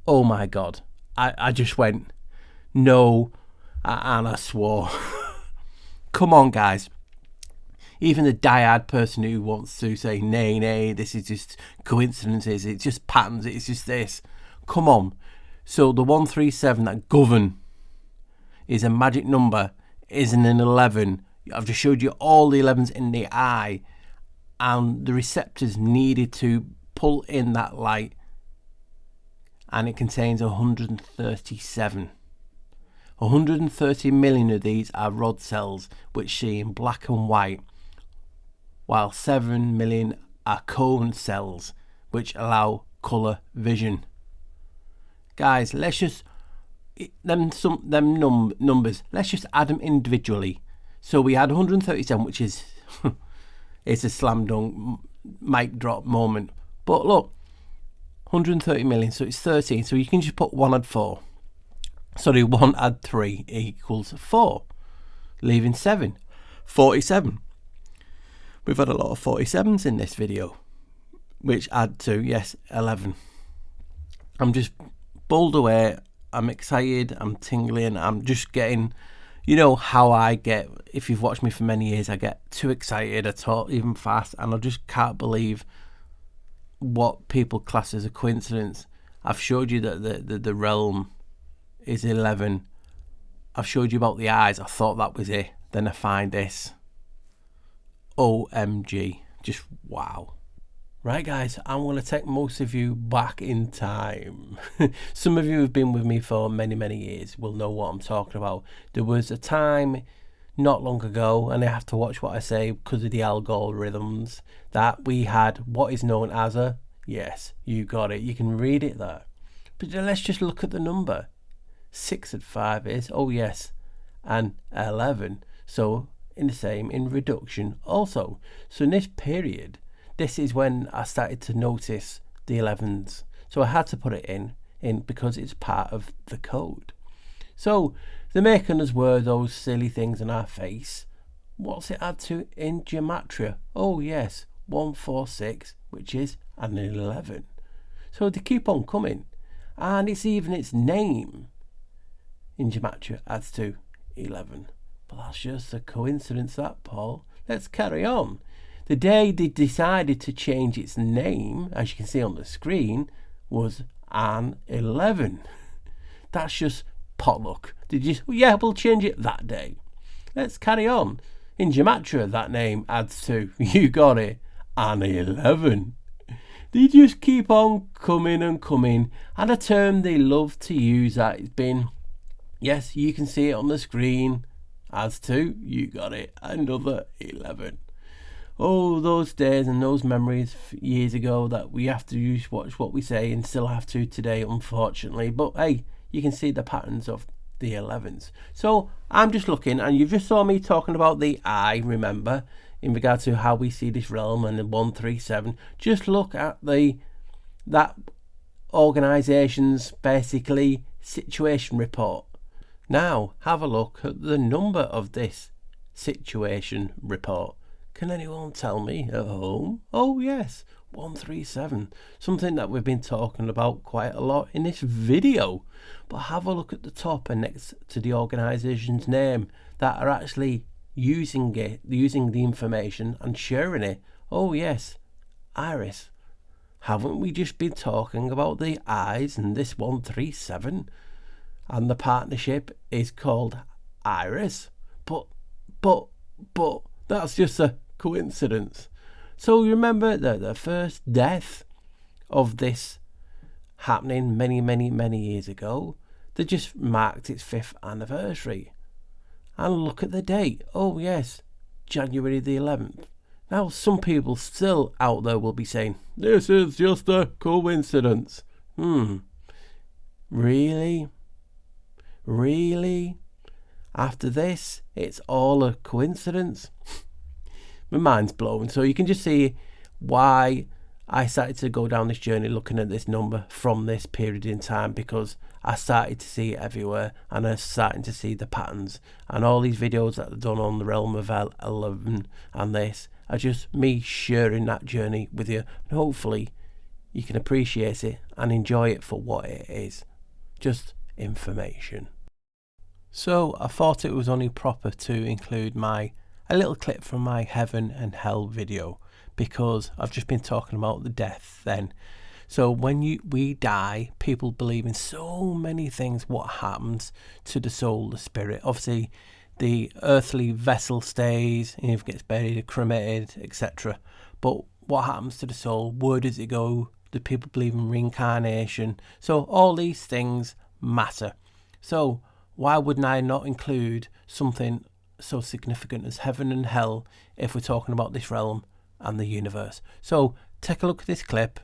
Oh my god, I just went, no, and I swore. Come on, guys. Even the dyad person who wants to say, nay, this is just coincidences, it's just patterns, it's just this. Come on. So the 137 that govern is a magic number, isn't an 11. I've just showed you all the 11s in the eye, and the receptors needed to pull in that light, and it contains 137. 130 million of these are rod cells, which see in black and white, while 7 million are cone cells, which allow colour vision. Guys, let's just numbers. Let's just add them individually. So we had 137, which is it's a slam dunk mic drop moment. But look, 130 million, so it's 13. So you can just put 1 add 4. Sorry, 1 add 3 equals 4, leaving 7. 47. We've had a lot of 47s in this video, which add to, yes, 11. I'm just bowled away. I'm excited. I'm tingling. I'm just getting, how I get. If you've watched me for many years, I get too excited. I talk even fast, and I just can't believe what people class as a coincidence. I've showed you that the realm is 11. I've showed you about the eyes. I thought that was it. Then I find this. OMG. Just wow. Right, guys, I'm going to take most of you back in time. Some of you who've been with me for many, many years will know what I'm talking about. There was a time not long ago, and I have to watch what I say because of the algorithms, that we had what is known as a, yes, you got it, you can read it there. But let's just look at the number. 6 and 5 is, oh yes, and 11. So in reduction also. So in this period, this is when I started to notice the 11s. So I had to put it in because it's part of the code. So they're making us wear those silly things on our face. What's it add to in Gematria? Oh yes, 146, which is an 11. So they keep on coming. And it's even its name in Gematria adds to 11. But that's just a coincidence, that, Paul. Let's carry on. The day they decided to change its name, as you can see on the screen, was an 11. That's just potluck. Did you? Yeah, we'll change it that day. Let's carry on. In Gematria, that name adds to, you got it, an 11. They just keep on coming and coming. And a term they love to use that has been, yes, you can see it on the screen, adds to, you got it, another 11. Oh, those days and those memories years ago that we have to watch what we say and still have to today, unfortunately. But hey, you can see the patterns of the 11s. So I'm just looking, and you just saw me talking about the eye, remember, in regard to how we see this realm and the 137. Just look at that organisation's basically situation report. Now have a look at the number of this situation report. Can anyone tell me at home? Oh yes, 137. Something that we've been talking about quite a lot in this video. But have a look at the top and next to the organisation's name that are actually using the information and sharing it. Oh yes, Iris. Haven't we just been talking about the eyes and this 137? And the partnership is called Iris. But that's just a coincidence. So you remember the first death of this happening many years ago. They just marked its 5th anniversary. And look at the date. Oh yes, January the 11th. Now some people still out there will be saying, this is just a coincidence. Really? After this, it's all a coincidence? My mind's blown. So you can just see why I started to go down this journey looking at this number from this period in time, because I started to see it everywhere and I'm starting to see the patterns, and all these videos that I've done on the realm of 11 and this are just me sharing that journey with you, and hopefully you can appreciate it and enjoy it for what it is, just information. So I thought it was only proper to include a little clip from my heaven and hell video, because I've just been talking about the death then. So when we die, people believe in so many things. What happens to the soul, the spirit? Obviously the earthly vessel stays, and if it gets buried, cremated, etc. But what happens to the soul? Where does it go? Do people believe in reincarnation? So all these things matter. So why wouldn't I not include something so significant as heaven and hell if we're talking about this realm and the universe? So take a look at this clip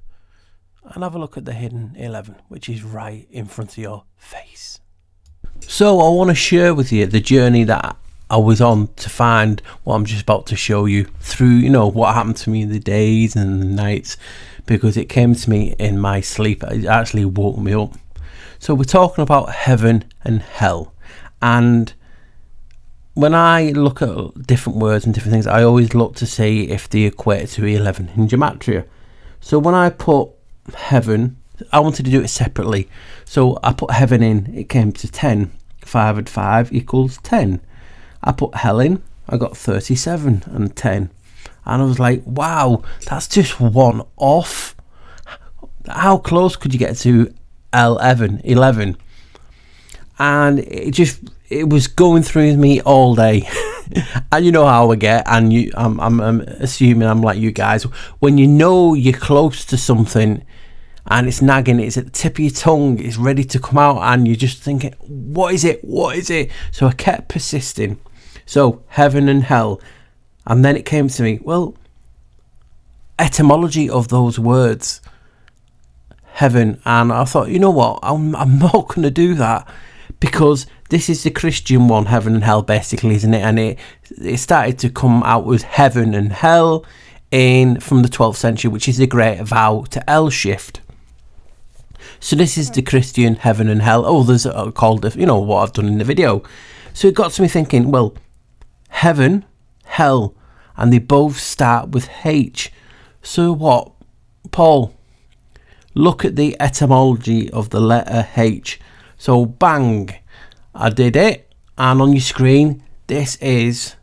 and have a look at the hidden 11, which is right in front of your face. So I want to share with you the journey that I was on to find what I'm just about to show you through, what happened to me in the days and the nights, because it came to me in my sleep. It actually woke me up. So we're talking about heaven and hell, and when I look at different words and different things, I always look to see if they equate to 11 in Gematria. So when I put heaven, I wanted to do it separately. So I put heaven in, it came to 10. 5 and 5 equals 10. I put hell in, I got 37 and 10. And I was like, wow, that's just one off. How close could you get to 11. And it was going through me all day. And you know how I get, and I'm assuming I'm like you guys, when you know you're close to something and it's nagging, it's at the tip of your tongue, it's ready to come out, and you're just thinking, what is it? So I kept persisting. So heaven and hell. And then it came to me, well, etymology of those words, heaven. And I thought, you know what, I'm not going to do that, because this is the Christian one, heaven and hell, basically, isn't it? And it started to come out with heaven and hell from the 12th century, which is the great vow to hell shift. So this is the Christian heaven and hell. Others are called, what I've done in the video. So it got to me thinking, well, heaven, hell, and they both start with H. So what, Paul? Look at the etymology of the letter H. So bang, I did it, and on your screen, this is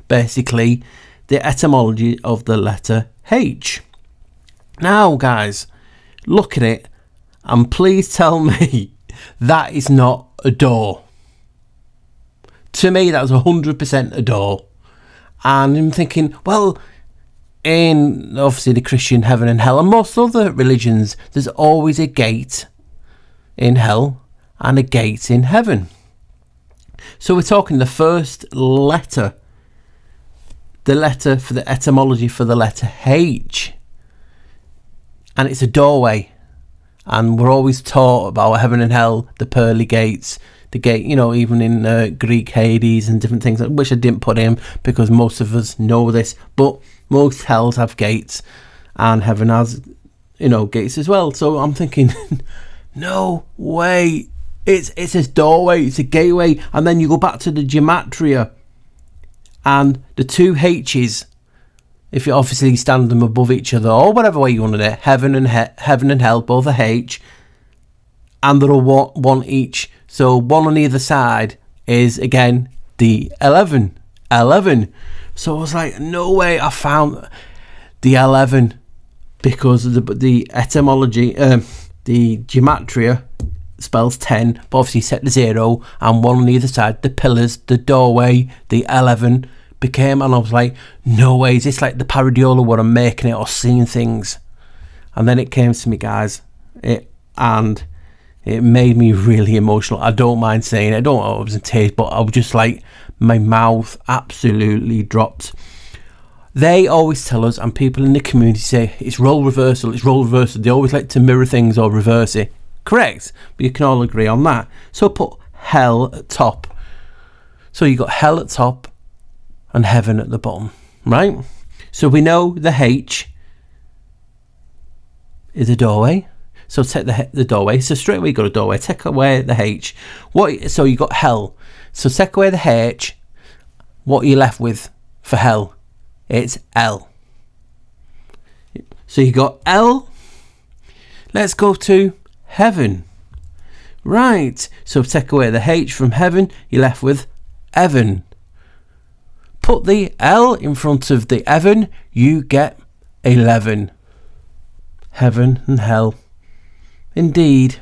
basically the etymology of the letter H. Now, guys, look at it, and please tell me that is not a door. To me, that was 100% a door. And I'm thinking, well, in obviously the Christian heaven and hell, and most other religions, there's always a gate in hell and a gate in heaven. So we're talking the first letter, the letter for the etymology for the letter H, and it's a doorway. And we're always taught about heaven and hell, the pearly gates, the gate, even in Greek Hades and different things, which I didn't put in because most of us know this, but most hells have gates, and heaven has, gates as well. So I'm thinking, no way. It's a doorway, it's a gateway. And then you go back to the Gematria, and the two H's, if you obviously stand them above each other, or whatever way you want it, heaven and hell, both are H, and there are one each. So one on either side is, again, the 11. So I was like, no way, I found the 11, because the etymology, the Gematria spells 10, but obviously set the 0 and one on either side, the pillars, the doorway, the 11 became, and I was like, no way, is this like the paradiola where I'm making it or seeing things? And then it came to me, guys, and it made me really emotional. I don't mind saying it, I don't know, I was in tears, but I was just like, my mouth absolutely dropped. They always tell us, and people in the community say, it's role reversal. They always like to mirror things or reverse it. Correct, but you can all agree on that. So put hell at top. So you got hell at top and heaven at the bottom, right? So we know the H is a doorway. So take the doorway. So straight away you got a doorway. Take away the H. So you got hell. So take away the H. What are you left with for hell? It's L. So you got L. Let's go to heaven. Right. So take away the H from heaven. You're left with Evan. Put the L in front of the Evan. You get 11. Heaven and hell. Indeed.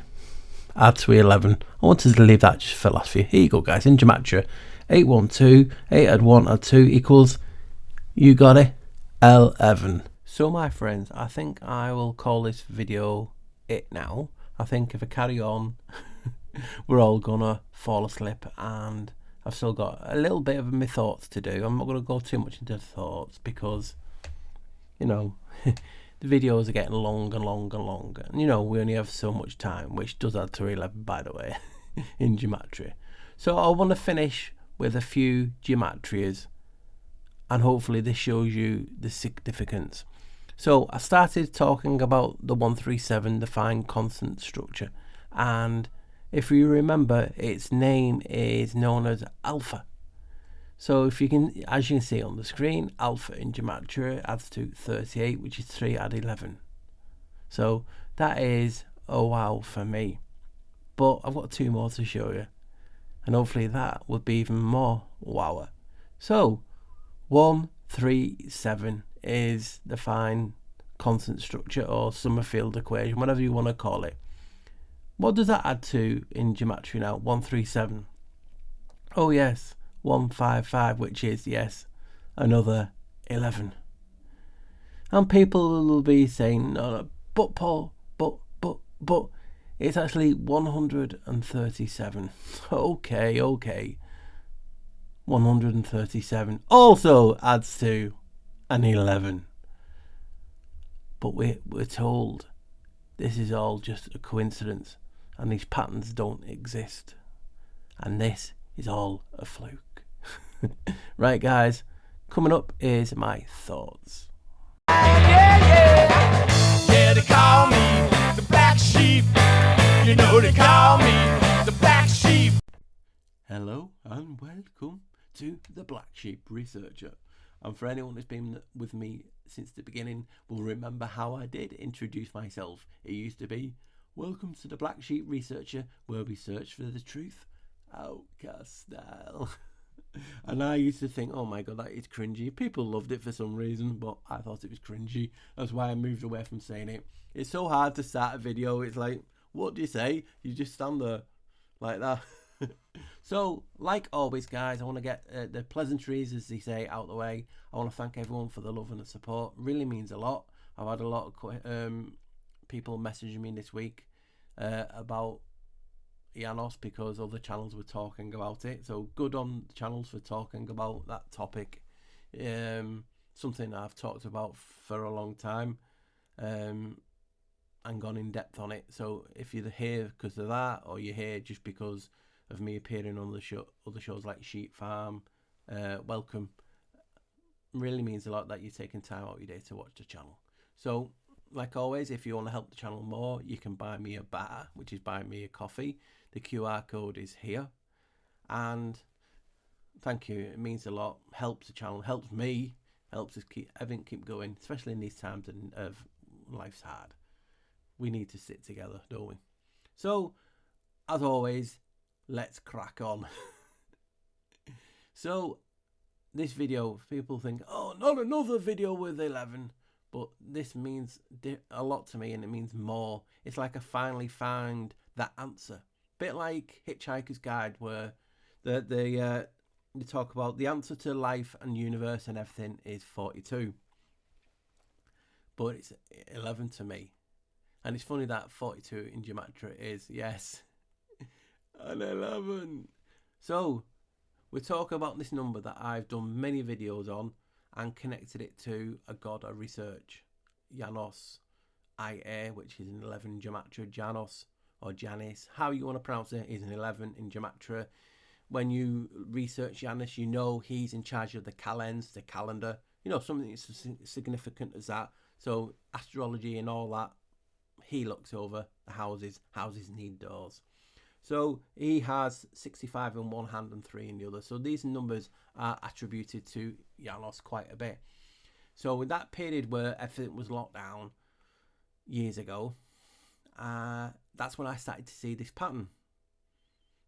Add to 11. I wanted to leave that just for last few. Here you go, guys. In Gematria, 8, 1, 2. 8 add 1 add 2 equals, you got it, 11. So my friends, I think I will call this video it now. I think if I carry on, we're all gonna fall asleep, and I've still got a little bit of my thoughts to do. I'm not gonna go too much into the thoughts because, the videos are getting longer and longer. And we only have so much time, which does add to 11, by the way, in Gematria. So I want to finish with a few Gematrias, and hopefully this shows you the significance. So I started talking about the 137, the fine consonant structure, and if you remember, its name is known as alpha. So if you can, as you can see on the screen, alpha in Gematria adds to 38, which is 3 add 11. So that is a wow for me. But I've got 2 more to show you, and hopefully that will be even more wower. So 137 is the fine constant structure, or Summerfield equation, whatever you want to call it. What does that add to in Gematria now? 137. Oh yes, 155, which is, yes, another 11. And people will be saying, no, but Paul, but, it's actually 137. Okay. 137 also adds to an 11. But we're told this is all just a coincidence and these patterns don't exist. And this is all a fluke. Right, guys, coming up is my thoughts. Yeah, they call me the black sheep. You know they call me the black sheep. Hello and welcome to the Black Sheep Researcher. And for anyone who's been with me since the beginning will remember how I did introduce myself. It used to be, welcome to the Black Sheep Researcher, where we search for the truth, outcast style. And I used to think, oh my god, that is cringy. People loved it for some reason, but I thought it was cringy. That's why I moved away from saying it. It's so hard to start a video. It's like, what do you say? You just stand there like that. So, like always, guys, I want to get the pleasantries, as they say, out the way. I want to thank everyone for the love and the support. It really means a lot. I've had a lot of people messaging me this week about Janos, because other channels were talking about it. So good on the channels for talking about that topic. Something I've talked about for a long time and gone in depth on it. So if you're here because of that, or you're here just because of me appearing on the show, other shows like Sheep Farm, welcome. Really means a lot that you're taking time out of your day to watch the channel. So like always, if you want to help the channel more, you can buy me a bar, which is buy me a coffee. The QR code is here. And thank you, it means a lot. Helps the channel, helps me, helps us keep everything keep going, especially in these times of life's hard. We need to sit together, don't we? So as always, let's crack on. So this video, people think, oh, not another video with 11. But this means a lot to me, and it means more. It's like I finally found that answer. Bit like Hitchhiker's Guide, where they talk about the answer to life and universe and everything is 42. But it's 11 to me. And it's funny that 42 in Gematria is, yes, an 11. So we're talking about this number that I've done many videos on and connected it to a god I research, Janos, IA, which is an 11 in Gematria. Janos or Janis, how you want to pronounce it, is an 11 in Gematria. When you research Janis, you know he's in charge of the calends, the calendar, you know, something as significant as that. So astrology and all that, he looks over the houses. Houses need doors. So he has 65 in one hand and 3 in the other. So these numbers are attributed to Janos quite a bit. So in that period where everything was locked down years ago, that's when I started to see this pattern.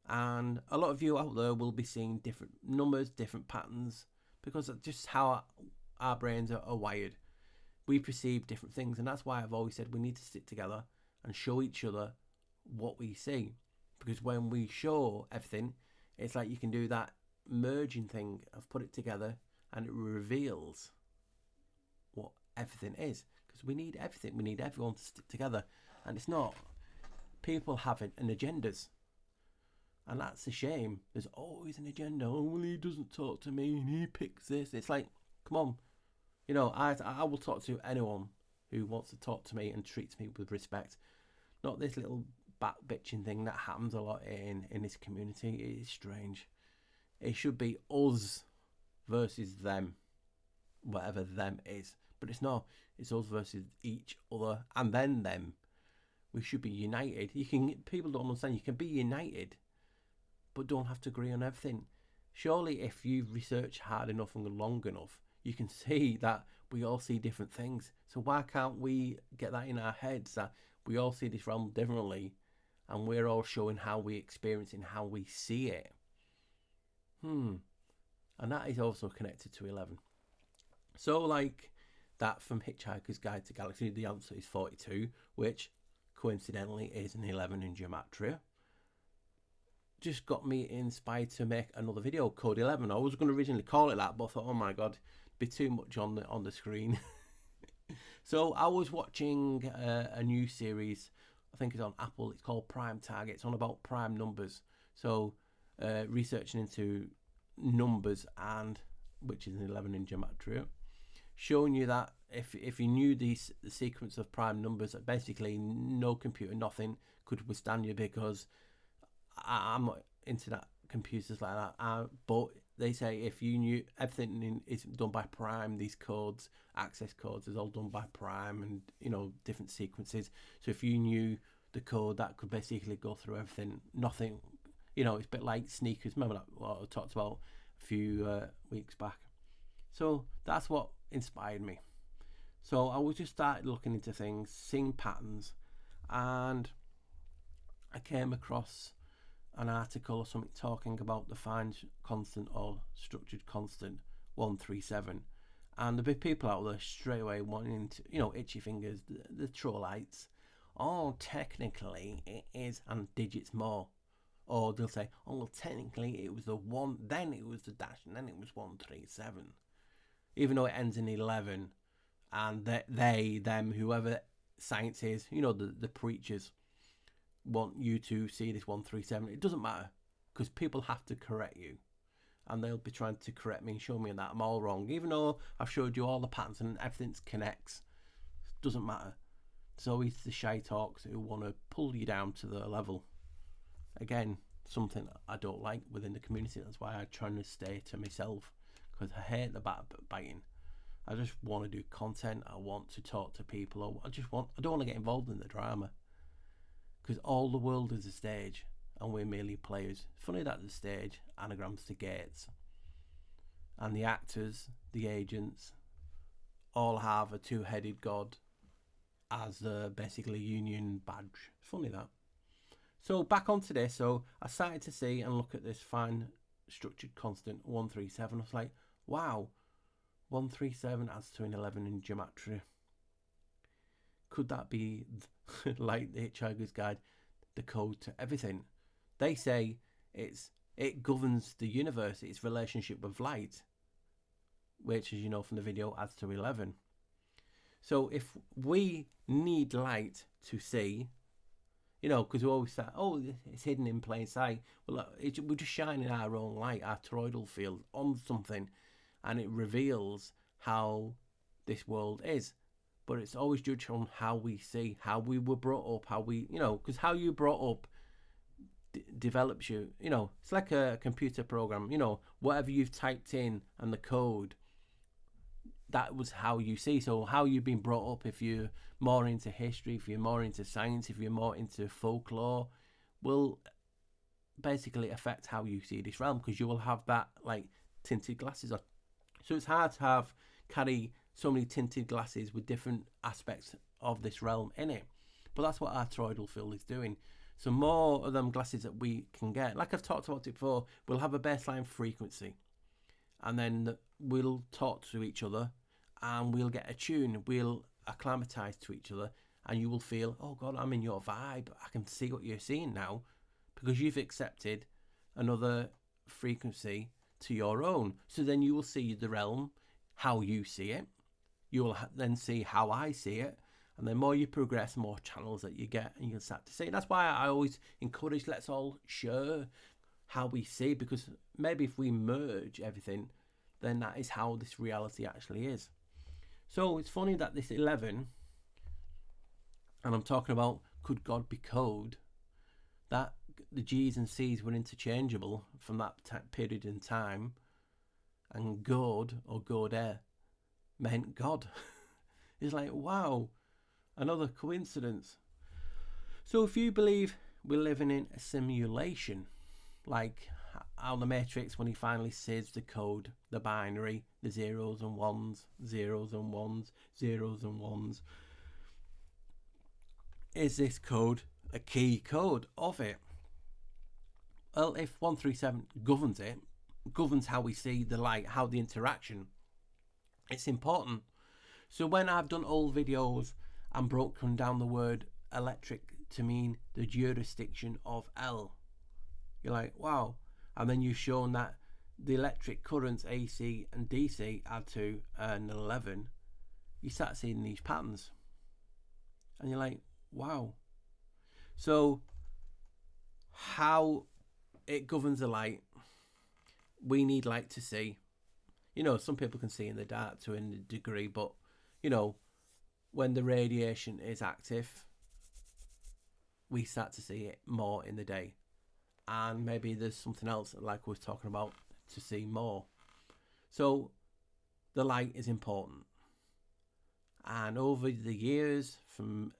And a lot of you out there will be seeing different numbers, different patterns, because that's just how our brains are wired. We perceive different things, and that's why I've always said we need to sit together and show each other what we see. Because when we show everything, it's like you can do that merging thing of put it together and it reveals what everything is. Because we need everything. We need everyone to stick together. And it's not people having an agendas. And that's a shame. There's always an agenda. Oh, well, he doesn't talk to me and he picks this. It's like, come on. You know, I will talk to anyone who wants to talk to me and treats me with respect. Not this little back bitching thing that happens a lot in this community. It is strange. It should be us versus them, whatever them is. But it's not. It's us versus each other and then them. We should be united. People don't understand. You can be united, but don't have to agree on everything. Surely if you research hard enough and long enough, you can see that we all see different things. So why can't we get that in our heads, that we all see this realm differently and we're all showing how we experience it and how we see it? And that is also connected to 11. So like that from Hitchhiker's Guide to Galaxy, the answer is 42, which coincidentally is an 11 in Gematria, just got me inspired to make another video, code 11. I was going to originally call it that, but I thought, oh my god, it'd be too much on the screen. So I was watching a new series, I think it's on Apple, it's called Prime Target. It's on about prime numbers. So researching into numbers, and which is an 11 in Gematria, showing you that if you knew the sequence of prime numbers, basically no computer, nothing could withstand you, because I'm not into that, computers like that. But they say if you knew everything is done by prime, these codes, access codes, is all done by prime, and you know, different sequences. So if you knew the code, that could basically go through everything. Nothing, you know, it's a bit like sneakers. Remember that what I talked about a few weeks back. So that's what inspired me. So I was just started looking into things, seeing patterns, and I came across an article or something talking about the fine constant or structured constant 137, and the big people out there straight away wanting to, you know, itchy fingers, the trollites. Oh, technically it is, and digits more. Or they'll say, oh well, technically it was the 1, then it was the dash, and then it was 137, even though it ends in 11. And they, them, whoever science is, you know, the preachers want you to see this 137. It doesn't matter, because people have to correct you, and they'll be trying to correct me and show me that I'm all wrong, even though I've showed you all the patterns and everything connects. It doesn't matter. It's always the shy talks who want to pull you down to the level. Again, something I don't like within the community. That's why I'm trying to stay to myself, because I hate the backbiting. I just want to do content. I want to talk to people. I don't want to get involved in the drama, because all the world is a stage and we're merely players. Funny that the stage anagrams to gates, and the actors, the agents, all have a two-headed god as the basically union badge. Funny that. So back on today, so I started to see and look at this fine structured constant 137. I was like, wow, 137 adds to an 11 in Gematria. Could that be like the Hitchhiker's Guide, the code to everything? They say it governs the universe, its relationship with light, which, as you know from the video, adds to 11. So if we need light to see, you know, because we always say, oh, it's hidden in plain sight. Well, we're just shining our own light, our toroidal field, on something, and it reveals how this world is. But it's always judged on how we see, how we were brought up, how we, you know, because how you brought up develops you. You know, it's like a computer program. You know, whatever you've typed in and the code, that was how you see. So how you've been brought up, if you're more into history, if you're more into science, if you're more into folklore, will basically affect how you see this realm, because you will have that like tinted glasses on. So it's hard to carry so many tinted glasses with different aspects of this realm in it. But that's what our toroidal field is doing. So more of them glasses that we can get, like I've talked about it before, we'll have a baseline frequency, and then we'll talk to each other, and we'll get attuned, we'll acclimatise to each other, and you will feel, oh God, I'm in your vibe, I can see what you're seeing now, because you've accepted another frequency to your own. So then you will see the realm how you see it, you will then see how I see it, and the more you progress, more channels that you get, and you'll start to see. That's why I always encourage, let's all share how we see, because maybe if we merge everything, then that is how this reality actually is. So it's funny that this 11, and I'm talking about could God be code, that the G's and C's were interchangeable from that period in time, and God or Goder meant God. It's like, wow, another coincidence. So if you believe we're living in a simulation, like how the Matrix, when he finally says the code, the binary, the zeros and ones, zeros and ones, zeros and ones, is this code a key code of it? Well, if 137 governs it, governs how we see the light, how the interaction, it's important. So when I've done old videos and broken down the word electric to mean the jurisdiction of L. You're like, wow. And then you've shown that the electric currents AC and DC add to an 11. You start seeing these patterns. And you're like, wow. So how it governs the light, we need light to see. You know, some people can see in the dark to a degree, but, you know, when the radiation is active, we start to see it more in the day. And maybe there's something else, like we were talking about, to see more. So the light is important. And over the years, from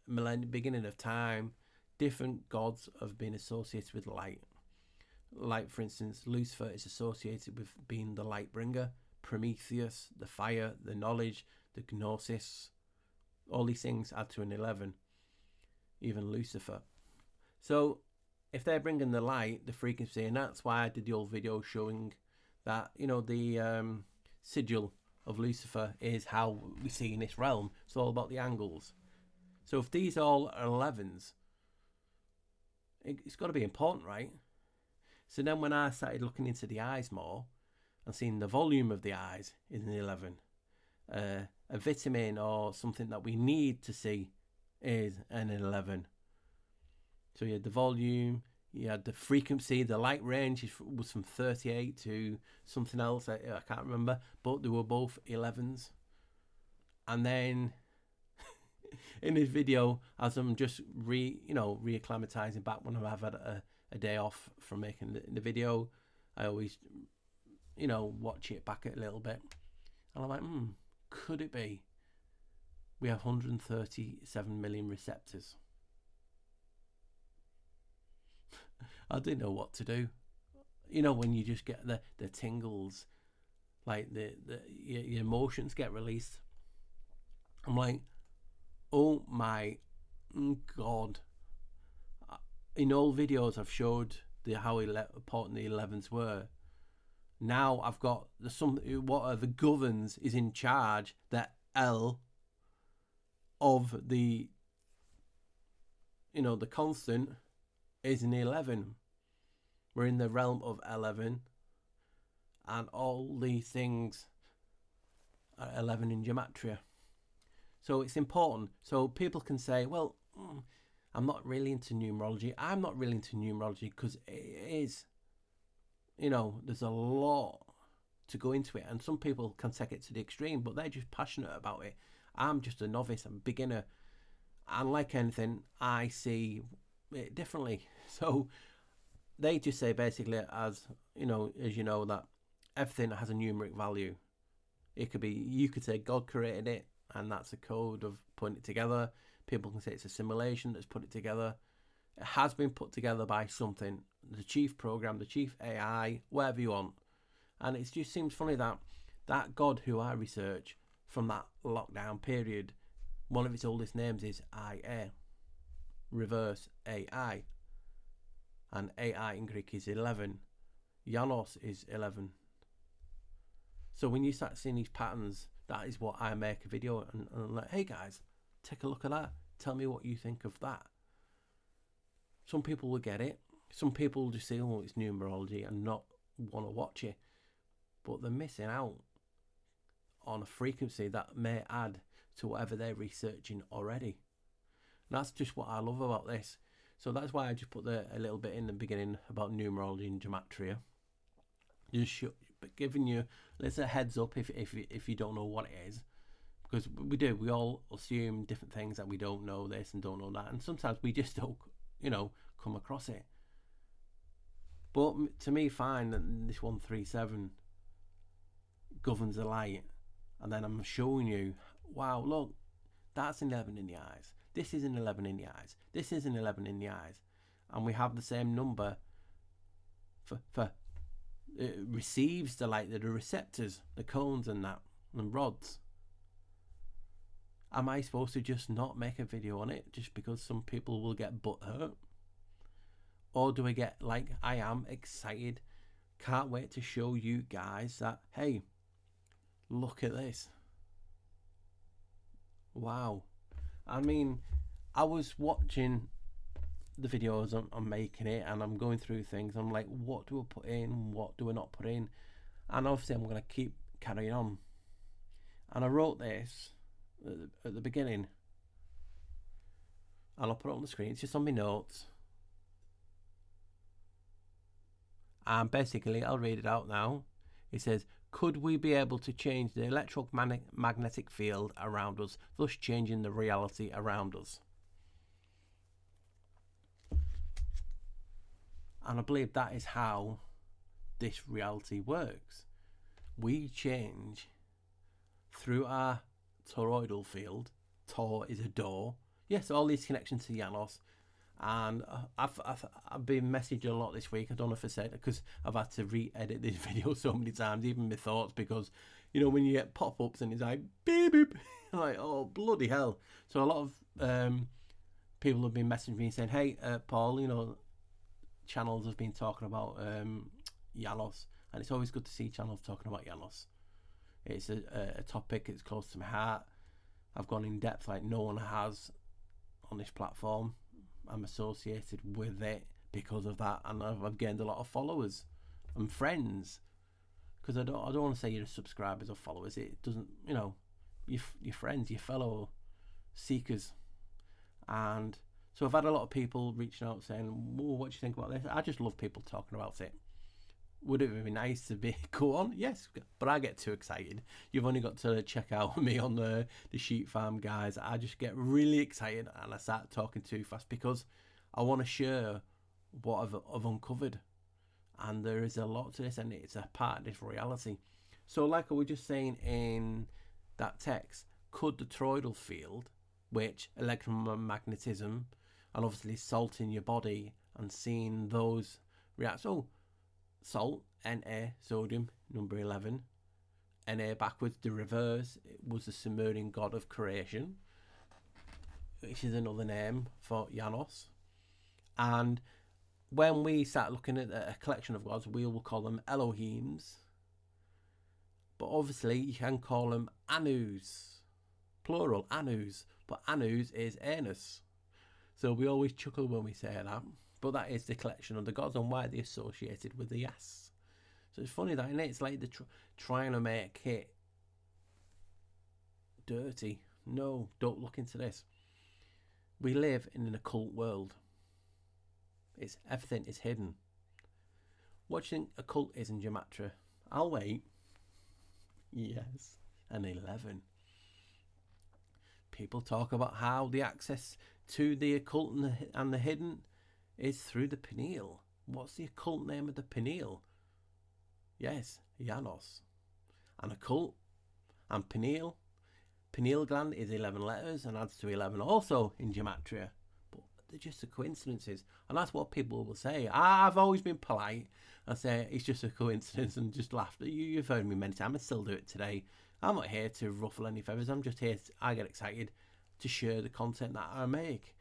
beginning of time, different gods have been associated with light. Like, for instance, Lucifer is associated with being the light bringer, Prometheus, the fire, the knowledge, the gnosis. All these things add to an 11, even Lucifer. So if they're bringing the light, the frequency, and that's why I did the old video showing that, you know, the sigil of Lucifer is how we see in this realm. It's all about the angles. So if these all are 11s, it's got to be important, right? So then when I started looking into the eyes more and seeing the volume of the eyes is an 11, a vitamin or something that we need to see is an 11. So you had the volume, you had the frequency, the light range was from 38 to something else, I can't remember, but they were both 11s. And then in this video, as I'm just reacclimatizing back when I've had a day off from making the video, I always, watch it back a little bit. And I'm like, could it be? We have 137 million receptors. I didn't know what to do. You know, when you just get the tingles, like your emotions get released. I'm like, oh my God. In all videos I've showed how important the 11s were. Now I've got what the governs is in charge, that L of the the constant is an 11. We're in the realm of 11, and all these things are 11 in Gematria. So it's important. So people can say, well, I'm not really into numerology. I'm not really into numerology because it is, there's a lot to go into it. And some people can take it to the extreme, but they're just passionate about it. I'm just a novice, I'm a beginner. And like anything, I see it differently. So they just say basically, as you know, that everything has a numeric value. It could be, you could say God created it, and that's a code of putting it together. People can say it's a simulation that's put it together. It has been put together by something, the chief program, the chief AI, whatever you want. And it just seems funny that God who I research from that lockdown period, one of its oldest names is IA, reverse AI. And AI in Greek is 11. Janos is 11. So when you start seeing these patterns, that is what I make a video and I'm like, hey guys, take a look at that. Tell me what you think of that. Some people will get it. Some people will just say, oh, it's numerology and not want to watch it. But they're missing out on a frequency that may add to whatever they're researching already. And that's just what I love about this. So that's why I just put a little bit in the beginning about numerology and gematria. Just giving you a heads up if you don't know what it is, because we all assume different things, that we don't know this and don't know that, and sometimes we just don't come across it. But to me, fine that this 137 governs the light, and then I'm showing you, wow, look, that's an 11 in the eyes, this is an 11 in the eyes, this is an 11 in the eyes, and we have the same number for it receives the light, the receptors, the cones and that, and rods. Am I supposed to just not make a video on it just because some people will get butt hurt? Or do I get, like I am, excited, can't wait to show you guys that, hey, look at this. Wow. I mean, I was watching the videos I'm making it, and I'm going through things. I'm like, what do I put in? What do I not put in? And obviously, I'm going to keep carrying on. And I wrote this at the beginning, and I'll put it on the screen. It's just on my notes. And basically, I'll read it out now. It says, could we be able to change the electromagnetic field around us, thus changing the reality around us? And I believe that is how this reality works. We change through our toroidal field. Tor is a door. Yes, all these connections to Janos. And I've been messaged a lot this week. I don't know if I said it because I've had to re-edit this video so many times, even my thoughts, because you know when you get pop-ups and it's like beep beep, like oh bloody hell. So a lot of people have been messaging me saying, hey Paul, you know, channels have been talking about Janos, and it's always good to see channels talking about Janos. It's a topic, it's close to my heart. I've gone in depth like no one has on this platform. I'm associated with it because of that, and I've gained a lot of followers and friends. Because I don't want to say you're subscribers or followers. It doesn't, you know, your friends, your fellow seekers. And so I've had a lot of people reaching out saying, "Well, what do you think about this?" I just love people talking about it. Would it be nice to be go on? Yes, but I get too excited. You've only got to check out me on the sheep farm, guys. I just get really excited and I start talking too fast because I want to share what I've uncovered. And there is a lot to this, and it's a part of this reality. So like I was just saying in that text, could the toroidal field, which electromagnetism, and obviously salt in your body and seeing those react. So salt, Na, sodium, number 11. Na backwards, the reverse, it was the Sumerian god of creation, which is another name for Janos. And when we start looking at a collection of gods, we will call them Elohims. But obviously, you can call them Anus, plural, Anus. But Anus is Anus. So we always chuckle when we say that. But that is the collection of the gods and why they're associated with the ass. So it's funny that, isn't it? It's like they're trying to make it dirty. No, don't look into this. We live in an occult world. Everything is hidden. What do you think occult is in Gematria? I'll wait. Yes, an 11. People talk about how the access to the occult and the hidden is through the pineal. What's the occult name of the pineal? Yes, Janos. An occult and pineal. Pineal gland is 11 letters and adds to 11 also in Gematria. But they're just the coincidences. And that's what people will say. I've always been polite. I say it's just a coincidence and just laugh. You've heard me many times. I still do it today. I'm not here to ruffle any feathers. I'm just here I get excited to share the content that I make.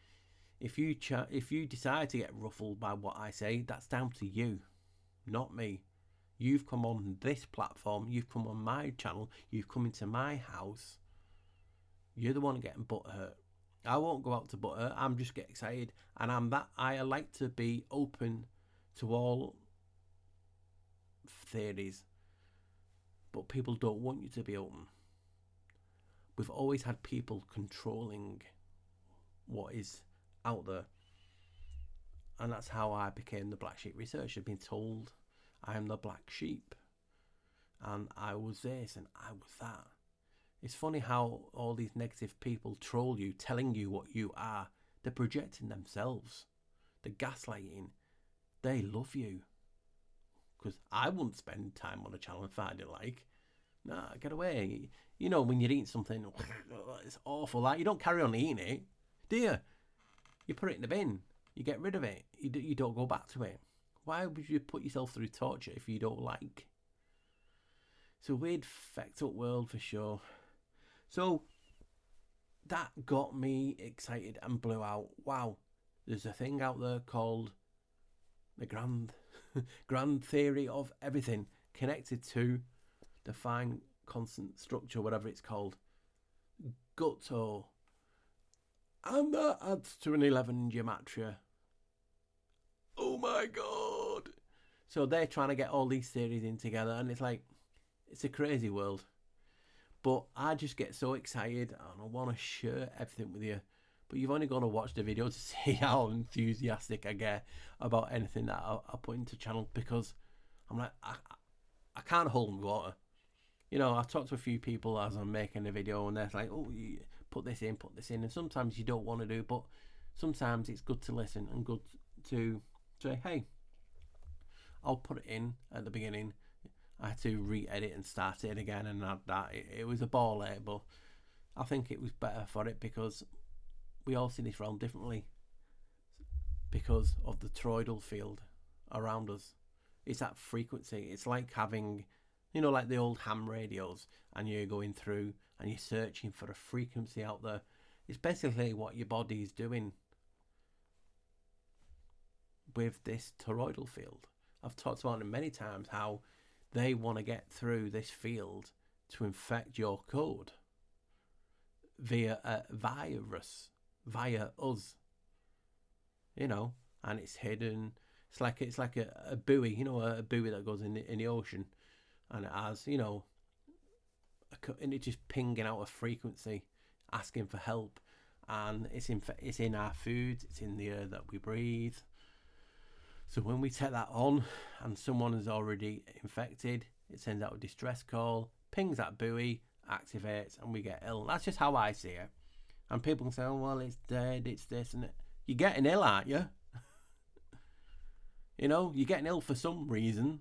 If you decide to get ruffled by what I say, that's down to you, not me. You've come on this platform, you've come on my channel, you've come into my house. You're the one getting butthurt. I won't go out to butthurt, I'm just get excited. And I like to be open to all theories. But people don't want you to be open. We've always had people controlling what is out there. And that's how I became the black sheep researcher, being told I am the black sheep. And I was this and I was that. It's funny how all these negative people troll you, telling you what you are. They're projecting themselves. They're gaslighting. They love you. Because I wouldn't spend time on a channel if I didn't like. Nah, get away. You know, when you're eating something, it's awful. Like, you don't carry on eating it, do you? You put it in the bin. You get rid of it. You don't go back to it. Why would you put yourself through torture if you don't like? It's a weird, fucked up world for sure. So, that got me excited and blew out. Wow, there's a thing out there called the grand theory of everything connected to the fine constant structure, whatever it's called. Gutto. And that adds to an 11 in Gematria. Oh my god. So they're trying to get all these theories in together, and it's like, it's a crazy world. But I just get so excited and I want to share everything with you. But you've only got to watch the video to see how enthusiastic I get about anything that I put into channel, because I'm like, I can't hold my water. You know, I've talked to a few people as I'm making the video, and they're like, oh, you put this in. And sometimes you don't want to do, but sometimes it's good to listen and good to say, hey, I'll put it in at the beginning. I had to re-edit and start it again and add that. It was a ball ache, but I think it was better for it because we all see this realm differently because of the toroidal field around us. It's that frequency. It's like having, you know, like the old ham radios, and you're going through and you're searching for a frequency out there. It's basically what your body is doing with this toroidal field. I've talked about it many times, how they want to get through this field to infect your code via a virus, via us, you know, and it's hidden. It's like a buoy, you know, a buoy that goes in the ocean, and it has, you know, and it's just pinging out a frequency, asking for help, and it's in our food, it's in the air that we breathe. So when we take that on and someone is already infected, it sends out a distress call, pings that buoy, activates, and we get ill. That's just how I see it. And people can say, oh, well, it's dead, it's this and that. You're getting ill, aren't you? You know, you're getting ill for some reason.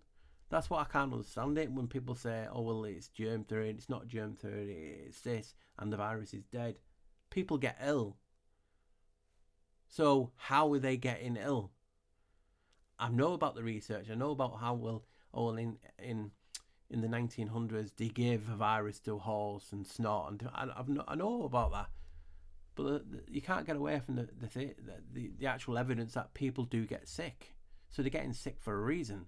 That's what I can't understand it when people say, oh, well, it's germ theory, it's not germ theory, it's this, and the virus is dead. People get ill. So how are they getting ill? I know about the research. I know about how in the 1900s they gave a virus to a horse and snot, and I know about that. But you can't get away from the actual evidence that people do get sick. So they're getting sick for a reason,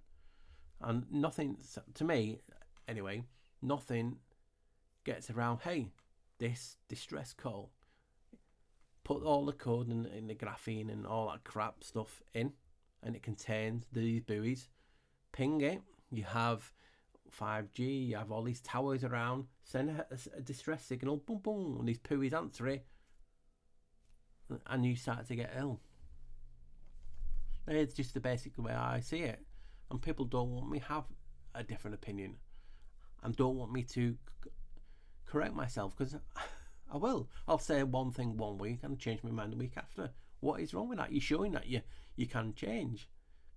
and nothing, to me anyway, nothing gets around. Hey, this distress call. Put all the code in the graphene and all that crap stuff in. And it contains these buoys. Ping it. You have 5G. You have all these towers around. Send a distress signal. Boom, boom. And these buoys answer it. And you start to get ill. It's just the basic way I see it. And people don't want me to have a different opinion. And don't want me to correct myself. Because I will. I'll say one thing one week and change my mind the week after. What is wrong with that? You're showing that you can change,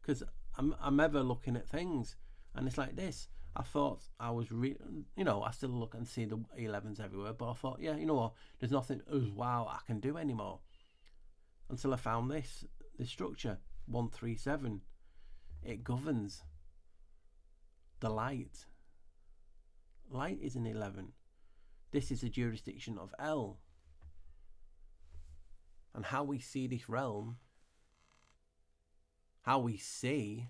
because I'm ever looking at things, and it's like this. I thought I was you know, I still look and see the 11s everywhere, but I thought, yeah, you know what, there's nothing wow I can do anymore, until I found this structure 137. It governs the light. Light is an 11. This is the jurisdiction of L. And how we see this realm, how we see,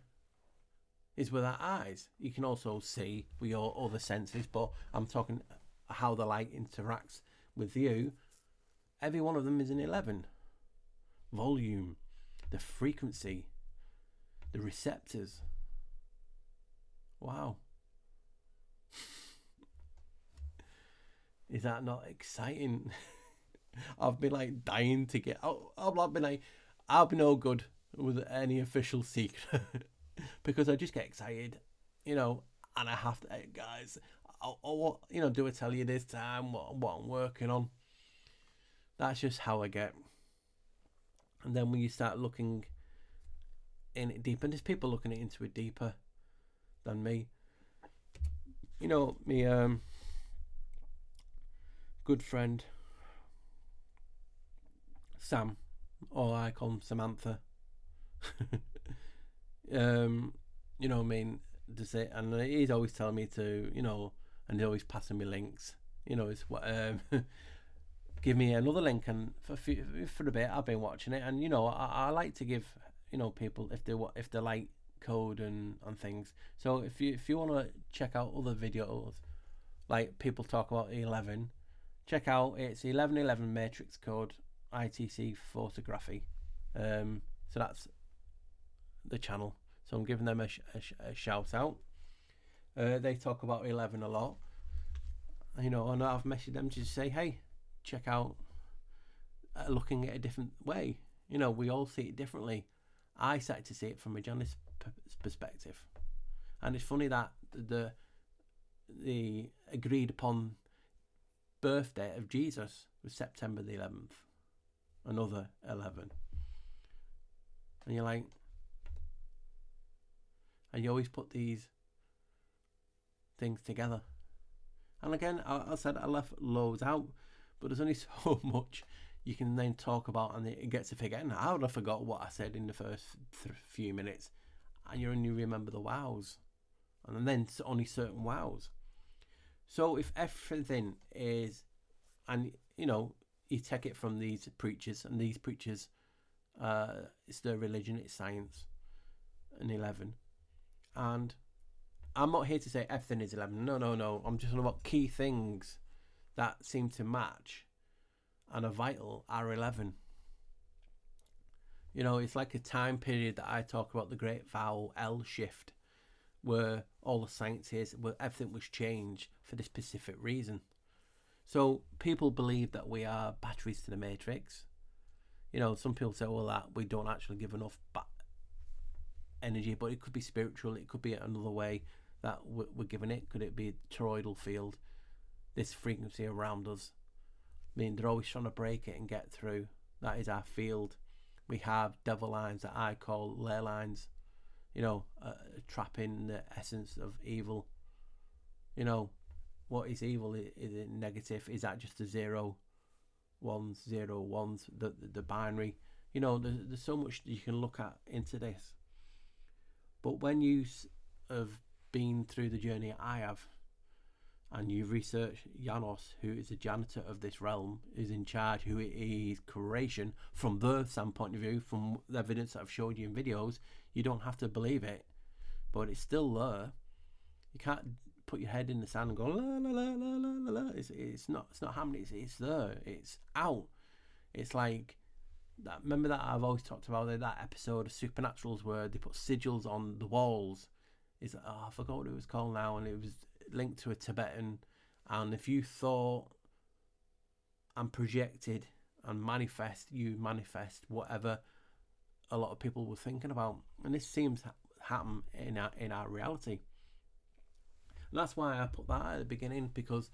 is with our eyes. You can also see with your other senses, but I'm talking how the light interacts with you. Every one of them is an 11. Volume, the frequency, the receptors. Wow. Is that not exciting? I've been like dying to get out. I've been no good with any official secret because I just get excited, you know, and I have to, hey, guys, I'll, you know, do I tell you this time what I'm working on? That's just how I get. And then when you start looking in it deeper, and there's people looking into it deeper than me. You know, me good friend Sam, or I call him Samantha. You know what I mean? Does it? And he's always telling me to, you know, and he's always passing me links. You know, it's what give me another link, and for a bit I've been watching it, and you know, I like to give, you know, people if they like code and things. So if you want to check out other videos, like people talk about 11, check out it's 1111 matrix code ITC Photography. So that's the channel. So I'm giving them a shout out. They talk about 11 a lot. You know, and I've messaged them to say, hey, check out looking at a different way. You know, we all see it differently. I started to see it from a journalist perspective. And it's funny that the agreed upon birthday of Jesus was September the 11th. Another 11. And you're like, and you always put these things together. And again, I said I left loads out, but there's only so much you can then talk about, and it gets to forgetting. I would have forgot what I said in the first few minutes, and you only remember the wows, and then only certain wows. So if everything is, and you know, you take it from these preachers, and these preachers, it's their religion, it's science, and 11, and I'm not here to say everything is 11. No. I'm just talking about key things that seem to match and are vital are 11. You know, it's like a time period that I talk about, the Great Vowel L shift, where all the sciences, where everything was changed for this specific reason. So people believe that we are batteries to the matrix. You know, some people say, well, that we don't actually give enough energy, but it could be spiritual, it could be another way that we're giving it. Could it be a toroidal field, this frequency around us? I mean, they're always trying to break it and get through. That is our field. We have devil lines that I call ley lines, you know, trapping the essence of evil. You know, what is evil? Is it negative? Is that just the 0 1s, the binary? You know, there's so much you can look at into this. But when you have been through the journey I have, and you've researched Janos, who is a janitor of this realm, is in charge, who is creation from the standpoint of view, from the evidence that I've showed you in videos, you don't have to believe it, but it's still there. You can't put your head in the sand and go la la la la la la. It's not happening. It's there. It's out. It's like that. Remember that I've always talked about that episode of Supernaturals where they put sigils on the walls. Is I forgot what it was called now, and it was linked to a Tibetan. And if you thought and projected and you manifest whatever a lot of people were thinking about. And this seems to happen in our reality. And that's why I put that at the beginning, because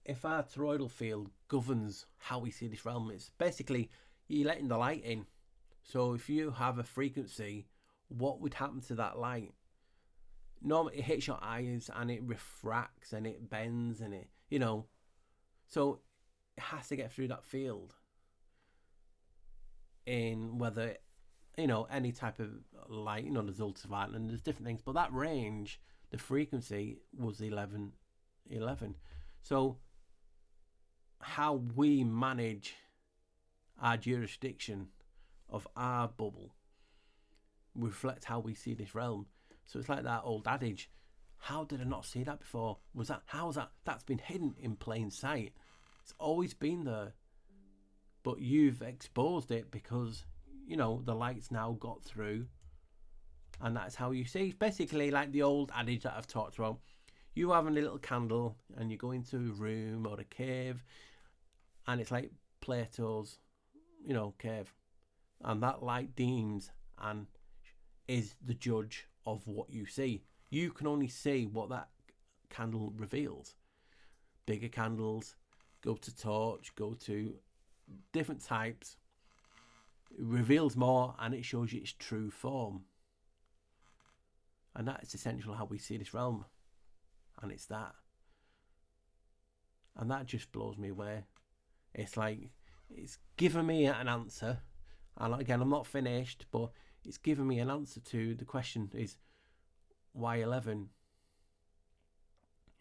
if our toroidal field governs how we see this realm, it's basically you're letting the light in. So if you have a frequency, what would happen to that light? Normally it hits your eyes and it refracts and it bends and it, so it has to get through that field in whether, any type of light, there's ultraviolet and there's different things, but that range, the frequency was 11. So how we manage our jurisdiction of our bubble reflect how we see this realm. So it's like that old adage, how did I not see that before? How's that? That's been hidden in plain sight. It's always been there. But you've exposed it because, the light's now got through. And that's how you see. It's basically like the old adage that I've talked about. You have a little candle and you go into a room or a cave, and it's like Plato's, cave. And that light deems and is the judge of what you see. You can only see what that candle reveals. Bigger candles, go to torch, go to different types. It reveals more and it shows you its true form. And that is essentially how we see this realm. And it's that. And that just blows me away. It's like, it's given me an answer. And again, I'm not finished, but it's given me an answer to the question is, why 11?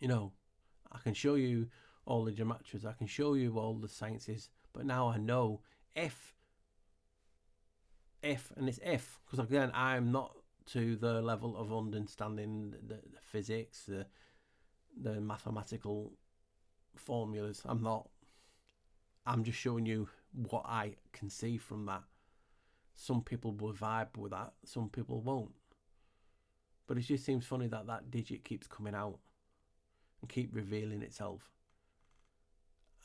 I can show you all the Gematrias, I can show you all the sciences, but now I know if, and it's if, because again, I'm not to the level of understanding the physics, the mathematical formulas. I'm not. I'm just showing you what I can see from that. Some people will vibe with that, some people won't. But it just seems funny that that digit keeps coming out and keep revealing itself.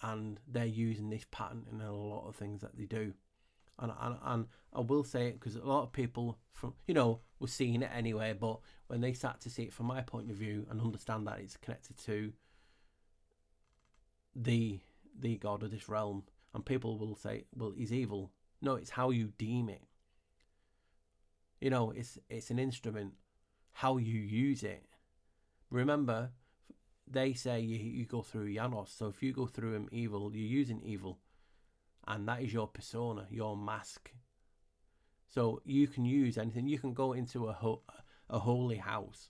And they're using this pattern in a lot of things that they do. And I will say it because a lot of people were seeing it anyway, but when they start to see it from my point of view and understand that it's connected to the god of this realm, and people will say, well, he's evil. No, it's how you deem it. It's an instrument, how you use it. Remember, they say you go through Janos, so if you go through him evil, you're using evil. And that is your persona, your mask. So you can use anything. You can go into a holy house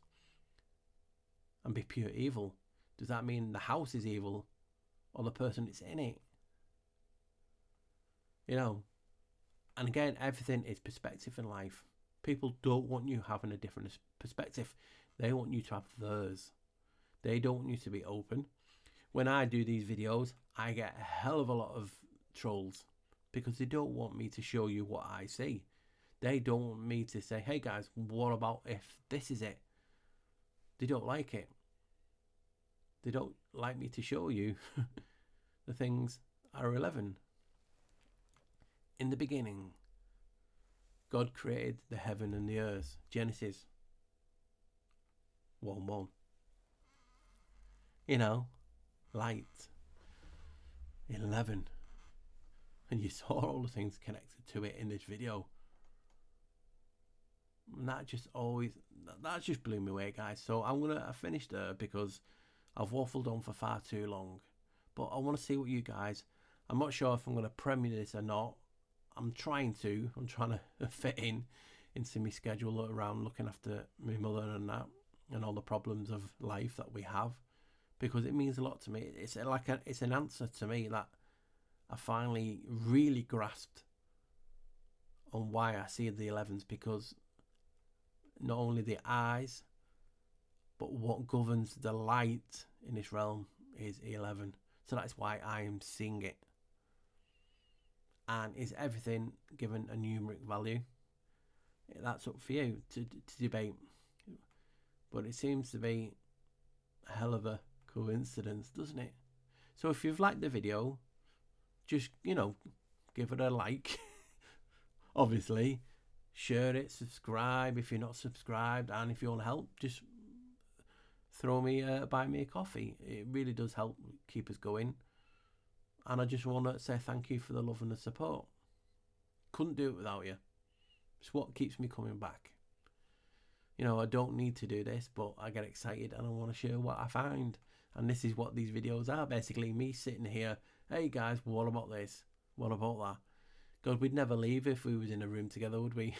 and be pure evil. Does that mean the house is evil or the person that's in it? And again, everything is perspective in life. People don't want you having a different perspective. They want you to have theirs. They don't want you to be open. When I do these videos, I get a hell of a lot of trolls because they don't want me to show you what I see. They don't want me to say, hey guys, what about if this is it? They don't like it. They don't like me to show you the things are irrelevant. In the beginning, God created the heaven and the earth. Genesis 1:1. Light 11. And you saw all the things connected to it in this video. And that just blew me away, guys. So I finished there because I've waffled on for far too long. But I want to see what you guys, I'm not sure if I'm going to premiere this or not. I'm trying to fit into my schedule around looking after my mother and that, and all the problems of life that we have, because it means a lot to me. It's an answer to me that I finally really grasped on why I see the 11s, because not only the eyes, but what governs the light in this realm is 11. So that's why I am seeing it. And is everything given a numeric value? That's up for you to debate. But it seems to be a hell of a coincidence, doesn't it? So if you've liked the video, just, give it a like. Obviously, share it, subscribe if you're not subscribed, and if you want help, just buy me a coffee. It really does help keep us going. And I just want to say thank you for the love and the support. Couldn't do it without you. It's what keeps me coming back. I don't need to do this, but I get excited and I want to share what I find. And this is what these videos are. Basically, me sitting here, hey guys, what about this? What about that? God, we'd never leave if we was in a room together, would we?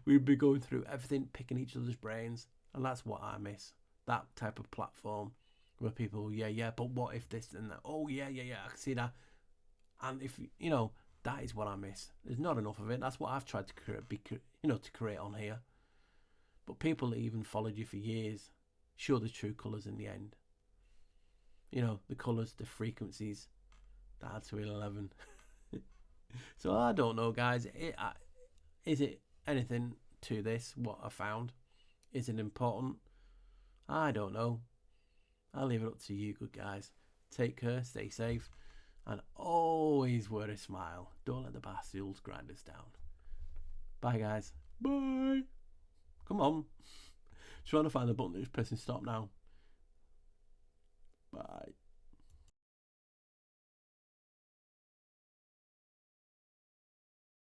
We'd be going through everything, picking each other's brains. And that's what I miss. That type of platform where people, yeah, but what if this and that? Oh, yeah, I can see that. And if, that is what I miss. There's not enough of it. That's what I've tried to create on here. But people that even followed you for years show the true colours in the end. The colours, the frequencies, that add to 11. So I don't know, guys. Is it anything to this, what I found? Is it important? I don't know. I'll leave it up to you, good guys. Take care, stay safe, and always wear a smile. Don't let the bastards grind us down. Bye, guys. Bye. Come on. Trying to find the button that's pressing stop now. Bye.